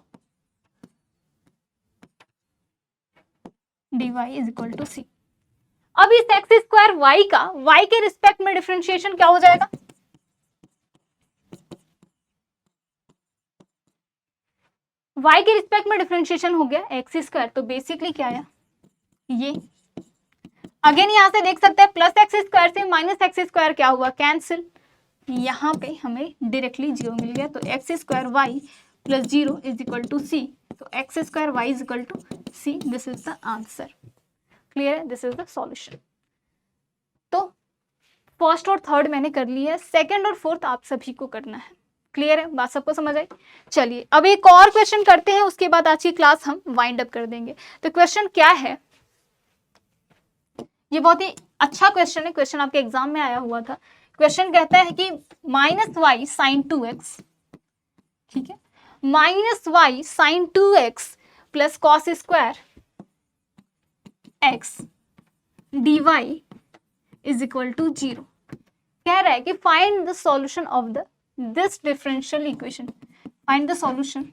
A: dy is equal to c. अब इस एक्स स्क्वायर वाई का y के रिस्पेक्ट में डिफरेंशिएशन क्या हो जाएगा, y के रिस्पेक्ट में डिफरेंशिएशन हो गया एक्स स्क्वायर, तो बेसिकली क्या आया ये, अगेन यहां से देख सकते हैं प्लस एक्स स्क्वायर से माइनस एक्स स्क्वायर क्या हुआ, कैंसिल, यहाँ पे हमें डायरेक्टली 0 मिल गया। तो x square y plus 0 is equal to c, तो x square Y is equal to C, this is the answer. Clear है, दिस इज द सॉल्यूशन। तो फर्स्ट और थर्ड मैंने कर लिया है, सेकंड और फोर्थ आप सभी को करना है। क्लियर है, बात सबको समझ आई। चलिए अब एक और क्वेश्चन करते हैं, उसके बाद आज की क्लास हम वाइंड अप कर देंगे। तो क्वेश्चन क्या है, ये बहुत ही अच्छा क्वेश्चन है, क्वेश्चन आपके एग्जाम में आया हुआ था। क्वेश्चन कहता है कि माइनस वाई साइन 2x, ठीक है, minus Y sine 2x plus cos square x dy is equal to 0। कह रहा है कि find the solution of the this differential equation, find the solution,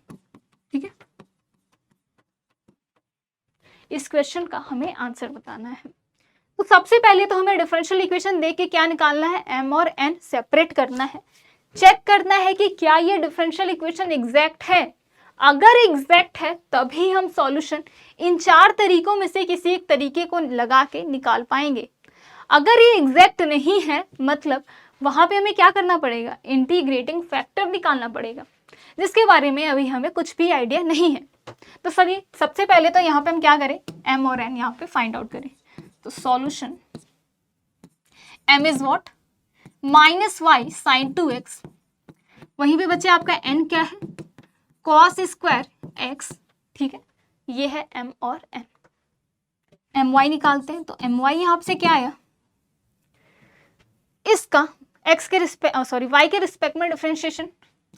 A: ठीक है। इस क्वेश्चन का हमें आंसर बताना है। तो सबसे पहले तो हमें डिफरेंशियल इक्वेशन देख के क्या निकालना है, m और n सेपरेट करना है, चेक करना है कि क्या ये डिफरेंशियल इक्वेशन एग्जैक्ट है। अगर एग्जैक्ट है तभी हम सॉल्यूशन इन 4 तरीकों में से किसी एक तरीके को लगा के निकाल पाएंगे। अगर ये एग्जैक्ट नहीं है मतलब वहां पे हमें क्या करना पड़ेगा, इंटीग्रेटिंग फैक्टर निकालना पड़ेगा, जिसके बारे में अभी हमें कुछ भी आइडिया नहीं है। तो सभी सबसे पहले तो यहाँ पे हम क्या करें, m और n यहाँ पे फाइंड आउट करें। तो solution m is what, -y sin 2x, वहीं पे बच्चे आपका n क्या है, cos स्क्वायर x, ठीक है, ये है m और n। my निकालते हैं, तो my यहाँ से क्या आया, इसका x के रिस्पेक्ट y के रिस्पेक्ट में डिफरेंशिएशन,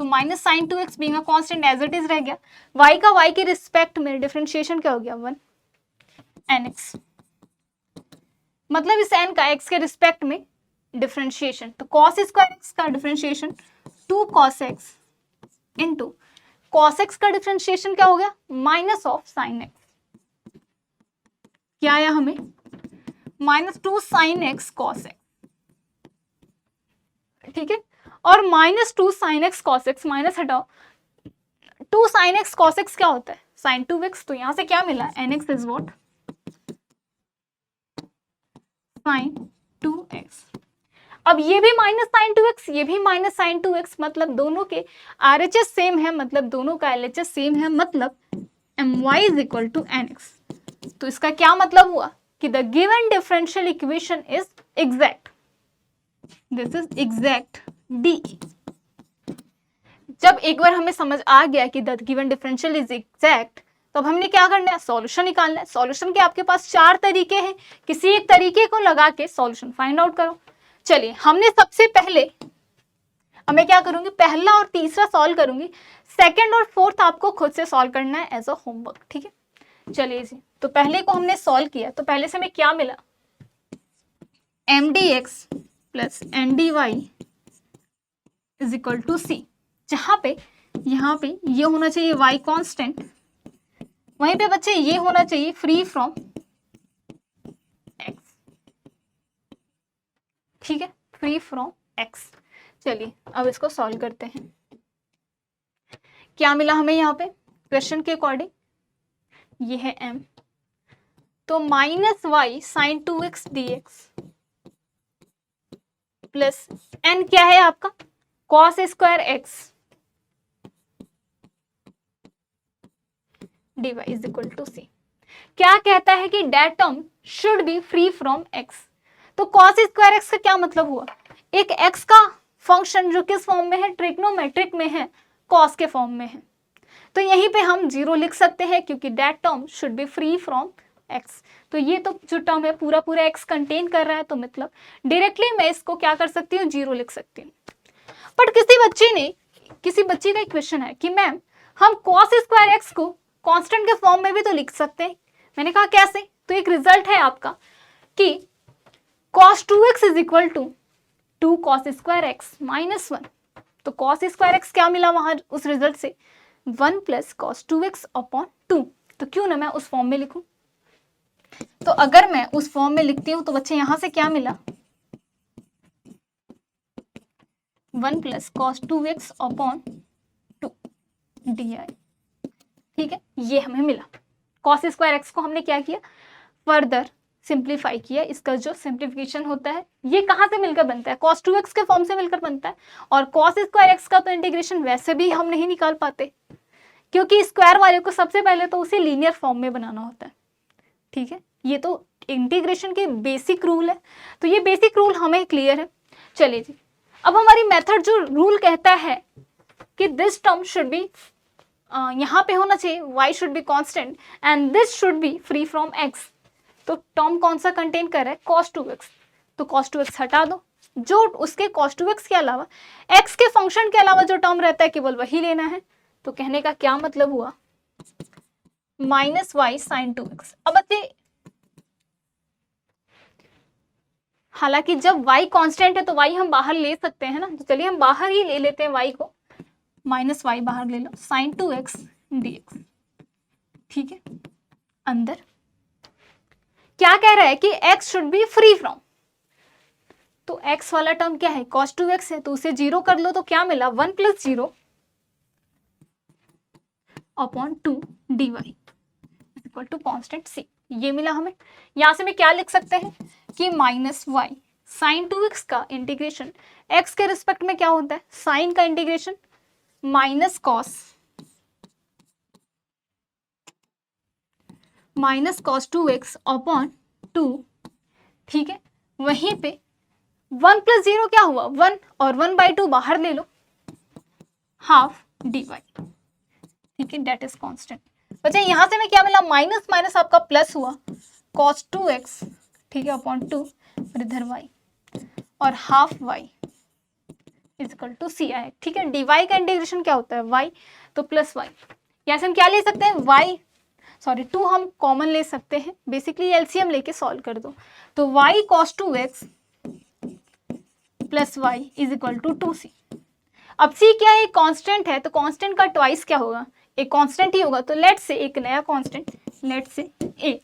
A: तो minus sine 2x being a constant as it is रह गया, y का y के रिस्पेक्ट में डिफरेंशिएशन क्या हो गया 1 nx, मतलब इस n का x के रिस्पेक्ट में डिफरेंशिएशन, तो cos स्क्वायर x का differentiation 2 cos x into cos x का डिफरेंशिएशन क्या हो गया माइनस ऑफ साइन x, क्या आया हमें -2 sin x cos x, ठीक है, और -2 sin x cos x minus हटाओ, 2 sin x cos x क्या होता है sin 2x, तो यहां से क्या मिला nx is what sin 2x। अब ये भी माइनस साइन 2x, ये भी माइनस साइन 2x, मतलब दोनों के RHS सेम है, मतलब दोनों का LHS सेम है, मतलब my is equal to nx। तो इसका क्या मतलब हुआ कि the given differential equation is exact, this is exact D। जब एक बार हमें समझ आ गया कि the given differential is exact, तो अब हमने क्या करना है, सॉल्यूशन निकालना है। सॉल्यूशन के आपके पास 4 तरीके हैं, किसी एक तरीके को लगा के सॉल्यूशन फाइंड आउट करो। चलिए, हमने सबसे पहले, अब मैं क्या करूंगी, पहला और तीसरा सॉल्व करूंगी, सेकंड और फोर्थ आपको खुद से सॉल्व करना है एज अ होमवर्क, ठीक है। चलिए जी, तो पहले को हमने सॉल्व किया, तो पहले से हमें क्या मिला, mdx plus ndy is equal to c, जहां पे यहाँ पे ये होना चाहिए y कांस्टेंट, वहीं पे बच्चे ये होना चाहिए फ्री फ्रॉम x, ठीक है, फ्री फ्रॉम x। चलिए अब इसको सॉल्व करते हैं, क्या मिला हमें यहाँ पे क्वेश्चन के अकॉर्डिंग, ये है m, तो -y sin 2x dx plus n क्या है आपका cos square x dy is equal to c. क्या कहता है कि that term should be free from x, तो cos स्क्वायर x का क्या मतलब हुआ, एक x का फंक्शन जो किस फॉर्म में है, ट्रिग्नोमेट्रिक में है, cos के फॉर्म में है, तो यहीं पे हम 0 लिख सकते हैं क्योंकि that term should be free from x। तो ये तो जो टर्म है पूरा पूरा x कंटेन कर रहा है, तो मतलब डायरेक्टली मैं इसको क्या कर सकती हूँ, 0 लिख सकती हूँ। बट किसी बच्चे का एक क्वेश्चन है कि मैम हम cos स्क्वायर x को कांस्टेंट के फॉर्म में भी तो लिख सकते हैं। मैंने कहा कैसे, तो एक रिजल्ट है आपका कि cos 2x is equal to 2 cos square x minus 1, तो cos स्क्वायर x क्या मिला वहां उस रिजल्ट से 1 प्लस cos 2x अपॉन 2, तो क्यों ना मैं उस फॉर्म में लिखूं। तो अगर मैं उस फॉर्म में लिखती हूं तो बच्चे यहां से क्या मिला 1 plus cos 2x upon 2 D, ठीक है, ये हमें मिला। cos स्क्वायर x को हमने क्या किया, फर्दर सिंप्लीफाई किया, इसका जो सिंप्लीफिकेशन होता है ये कहाँ से मिलकर बनता है, cos 2x के फॉर्म से मिलकर बनता है, और cos स्क्वायर x का तो इंटीग्रेशन वैसे भी हम नहीं निकाल पाते क्योंकि स्क्वायर वाले को सबसे पहले तो उसे लीनियर फॉर्म में बनाना होता है, ठीक है, ये तो इंटीग्रेशन के बेसिक रूल है, तो ये बेसिक रूल हमें क्लियर है। चलिए जी, अब हमारी मेथड जो रूल कहता है कि दिस टर्म शुड बी यहाँ पे होना चाहिए y should be constant and this should be free from x, तो टर्म कौन सा कंटेन कर रहा है cos 2x, तो cos 2x हटा दो, जो उसके cos 2x के अलावा x के फंक्शन के अलावा जो टर्म रहता है केवल वही लेना है। तो कहने का क्या मतलब हुआ -y sin 2x। अब बच्चे हालांकि जब y कांस्टेंट है तो y हम बाहर ले सकते हैं ना, तो चलिए हम बाहर ही ले लेते हैं y को, -y बाहर ले लो sin 2x dx, ठीक है, अंदर क्या कह रहा है कि x should be free from, तो x वाला टर्म क्या है, cos 2x है, तो उसे 0 कर लो तो क्या मिला 1 + 0 upon 2 dy equal to constant c, ये मिला हमें। यहां से मैं क्या लिख सकते हैं कि -y sin 2x का इंटीग्रेशन x के रिस्पेक्ट में क्या होता है, साइन का integration minus cos 2x upon 2, ठीक है। वहीं पे 1 + 0 क्या हुआ 1, और 1/2 बाहर ले लो, हाफ dy, ठीक है, डेट इज कांस्टेंट। बच्चे यहां से में क्या मिला, माइनस माइनस आपका प्लस हुआ, cos 2x, ठीक है, अपॉन 2 और इधर y, और half y is equal to c आए, ठीक है। dy का इंटीग्रेशन क्या होता है y, तो प्लस y, यहाँ से हम क्या ले सकते हैं y 2 हम कॉमन ले सकते हैं, बेसिकली एलसीएम लेके सॉल्व कर दो, तो y cos 2x plus y is equal to 2c। अब c क्या है, कांस्टेंट है, तो कांस्टेंट का ट्वाइस क्या होगा, एक कांस्टेंट ही होगा, तो लेट से एक नया कांस्टेंट, लेट से a,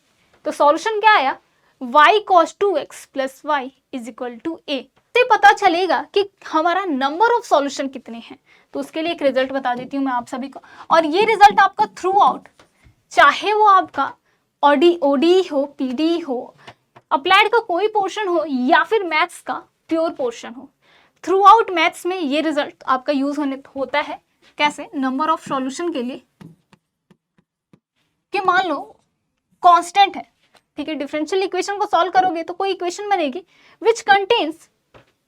A: तो सॉल्यूशन क्या आया y cos 2x plus y is equal to a। से पता चलेगा कि हमारा नंबर ऑफ सॉल्यूशन कितने हैं, तो उसके लिए एक रिजल्ट बता देती हूँ मैं आप सभी को, और ये रिजल्ट आपका थ्रू आउट, चाहे वो आपका ओडी हो, पीडी हो, अप्लाइड का कोई पोर्शन हो, या फिर मैथ्स का प्योर पोर्शन हो, थ्रू आउट मैथ्स में ये रिजल्ट आपका यूज होता है। कैसे, नंबर ऑफ सॉल्यूशन के लिए, कि मान लो कांस्टेंट है, ठीक है, डिफरेंशियल इक्वेशन को सॉल्व करोगे तो कोई इक्वेशन बनेगी विच कंटेन्स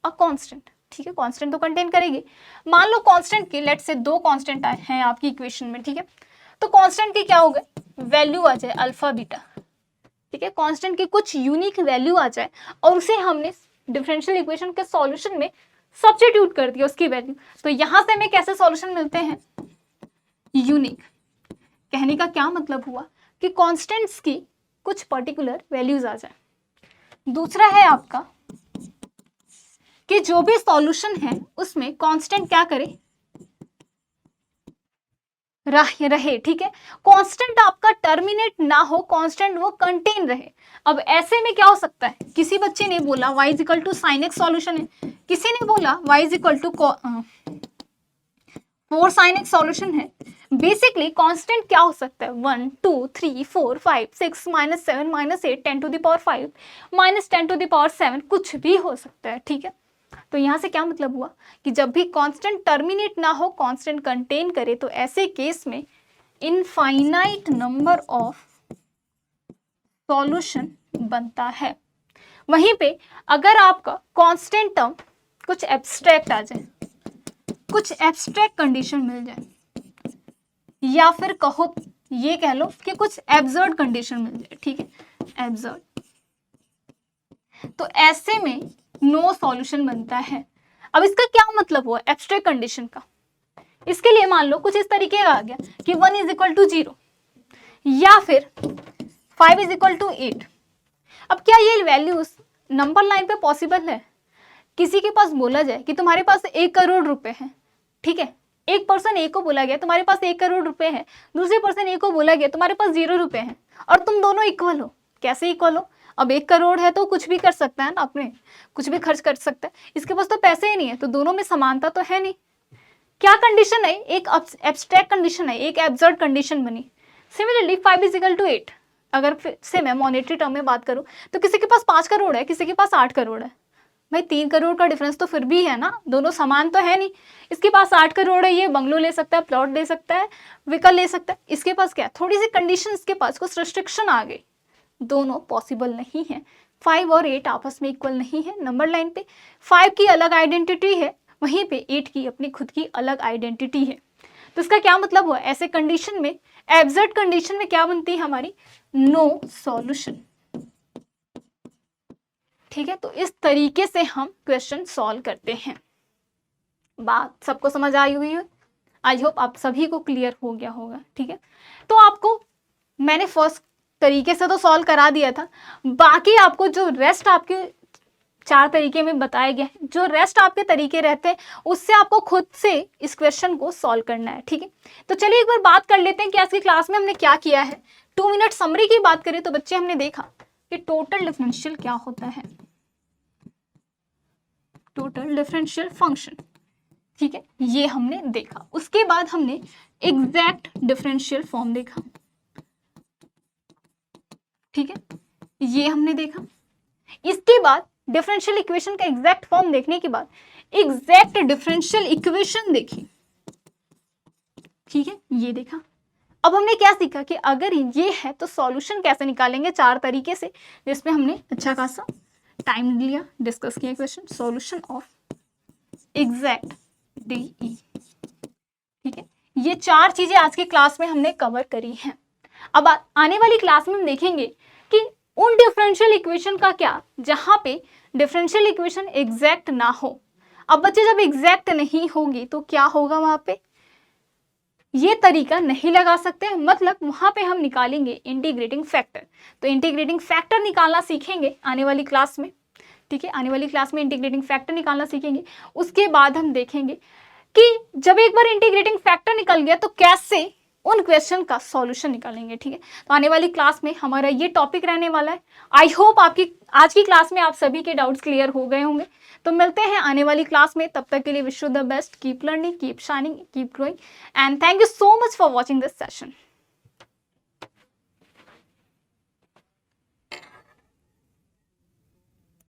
A: अ कांस्टेंट, ठीक है, कांस्टेंट तो कंटेन करेगी। मान लो कांस्टेंट की लेट से 2 कांस्टेंट आए हैं आपकी इक्वेशन में, ठीक है, तो कांस्टेंट की क्या हो गए, वैल्यू आ जाए अल्फा बीटा, ठीक है, कांस्टेंट की कुछ यूनिक वैल्यू आ जाए और उसे हमने डिफरेंशियल इक्वेशन के सॉल्यूशन में सब्स्टिट्यूट कर दिया उसकी वैल्यू, तो यहां से हमें कैसे सॉल्यूशन मिलते हैं, यूनिक। कहने का क्या मतलब हुआ कि कांस्टेंट्स की कुछ पर्टिकुलर वैल्यूज आ जाए। दूसरा है आपका कि जो भी सॉल्यूशन है उसमें कांस्टेंट क्या करे, रहे, ठीक है, कांस्टेंट आपका टर्मिनेट ना हो, कांस्टेंट वो कंटेन रहे। अब ऐसे में क्या हो सकता है, किसी बच्चे ने बोला y equal to sine X solution है, किसी ने बोला y equal to 4 sin x solution है। बेसिकली कांस्टेंट क्या हो सकता है, 1 2 3 4 5 6 -7 -8 10 to the power 5 -10 to the power 7, कुछ भी हो सकता है, ठीक है। तो यहां से क्या मतलब हुआ कि जब भी कांस्टेंट टर्मिनेट ना हो, कांस्टेंट कंटेन करे, तो ऐसे केस में इनफाइनाइट नंबर ऑफ सॉल्यूशन बनता है। वहीं पे अगर आपका कांस्टेंट टर्म कुछ एब्स्ट्रैक्ट आ जाए, कुछ एब्स्ट्रैक्ट कंडीशन मिल जाए, या फिर कहो ये कह लो कि कुछ एब्सर्ड कंडीशन मिल जाए, ठीक है, एब्सर्ड, तो ऐसे में नो सॉल्यूशन बनता है। अब इसका क्या मतलब हुआ एब्स्ट्रैक्ट कंडीशन का, इसके लिए मान लो कुछ इस तरीके का आ गया कि 1 इज इक्वल टू 0 या फिर 5 इज इक्वल टू 8। अब क्या ये वैल्यूज नंबर लाइन पे पॉसिबल है, किसी के पास बोला जाए कि तुम्हारे पास 1 करोड़ रुपए हैं, ठीक है, एक पर्सन ए को बोला गया तुम्हारे पास 1 करोड़ रुपए है, दूसरे पर्सन ए को बोला गया तुम्हारे पास 0 रुपए हैं, और तुम दोनों इक्वल हो। कैसे इक्वल हो, अब 1 करोड़ है तो कुछ भी कर सकता है ना, अपने कुछ भी खर्च कर सकता है, इसके पास तो पैसे ही नहीं है, तो दोनों में समानता तो है नहीं। क्या कंडीशन है, एक एब्स्ट्रैक्ट कंडीशन है, एक एब्सर्ड कंडीशन बनी। सिमिलरली 5 इज इक्वल टू 8, अगर फिर से मैं मॉनेटरी टर्म में बात करूं तो किसी के पास 5 करोड़ है, किसी के पास 8 करोड़ है, भाई 3 करोड़ का डिफरेंस तो फिर भी है ना, दोनों समान तो है नहीं। इसके पास 8 करोड़ है, ये बंगलो ले सकता है, प्लॉट ले सकता है, व्हीकल ले सकता है, इसके पास क्या, थोड़ी सी कंडीशन, इसके पास कुछ रिस्ट्रिक्शन आ गई, दोनों पॉसिबल नहीं है। 5 और 8 आपस में इक्वल नहीं है नंबर लाइन पे, 5 की अलग आइडेंटिटी है, वहीं पे 8 की अपनी खुद की अलग आइडेंटिटी है। तो इसका क्या मतलब हुआ, ऐसे कंडीशन में, एब्सर्ड कंडीशन में क्या बनती है हमारी, नो सॉल्यूशन, ठीक है। तो इस तरीके से हम क्वेश्चन सॉल्व करते हैं। बात सबको समझ आई हुई है, आई होप आप सभी को क्लियर हो गया होगा, ठीक है। तो आपको मैंने फर्स्ट तरीके से तो सॉल्व करा दिया था, बाकी आपको जो रेस्ट आपके 4 तरीके में बताए गए हैं, जो रेस्ट आपके तरीके रहते हैं उससे आपको खुद से इस क्वेश्चन को सॉल्व करना है, ठीक है। तो चलिए एक बार बात कर लेते हैं कि आज की क्लास में हमने क्या किया है। 2 मिनट समरी की बात करें तो बच्चे हमने देखा कि टोटल डिफरेंशियल क्या होता है, टोटल डिफरेंशियल फंक्शन। ठीक है, ये हमने देखा। उसके बाद हमने एग्जैक्ट डिफरेंशियल फॉर्म देखा। ठीक है, ये हमने देखा। इसके बाद डिफरेंशियल इक्वेशन का एग्जैक्ट फॉर्म देखने के बाद एग्जैक्ट डिफरेंशियल इक्वेशन देखी। ठीक है, ये देखा। अब हमने क्या सीखा कि अगर ये है तो सॉल्यूशन कैसे निकालेंगे, 4 तरीके से, जिसमें हमने अच्छा खासा टाइम लिया, डिस्कस किया question. Solution of exact DE. ठीक है, ये 4 चीजें आज की क्लास में हमने कवर करी हैं। अब आने वाली क्लास में हम देखेंगे कि उन डिफरेंशियल इक्वेशन का क्या जहां पे डिफरेंशियल इक्वेशन एग्जैक्ट ना हो। अब बच्चे जब एग्जैक्ट नहीं होगी तो क्या होगा, वहां पे ये तरीका नहीं लगा सकते, मतलब वहां पे हम निकालेंगे इंटीग्रेटिंग फैक्टर। तो इंटीग्रेटिंग फैक्टर निकालना सीखेंगे आने वाली क्लास में। ठीक है, आने वाली क्लास में इंटीग्रेटिंग फैक्टर निकालना सीखेंगे। उसके बाद हम देखेंगे कि जब एक बार इंटीग्रेटिंग फैक्टर निकल गया तो कैसे उन क्वेश्चन का सॉल्यूशन निकालेंगे। ठीक है, तो आने वाली क्लास में हमारा ये टॉपिक रहने वाला है। आई होप आपकी आज की क्लास में आप सभी के डाउट्स क्लियर हो गए होंगे। तो मिलते हैं आने वाली क्लास में, तब तक के लिए wish you the best, keep learning, keep shining, keep growing, and thank you so much for watching this session.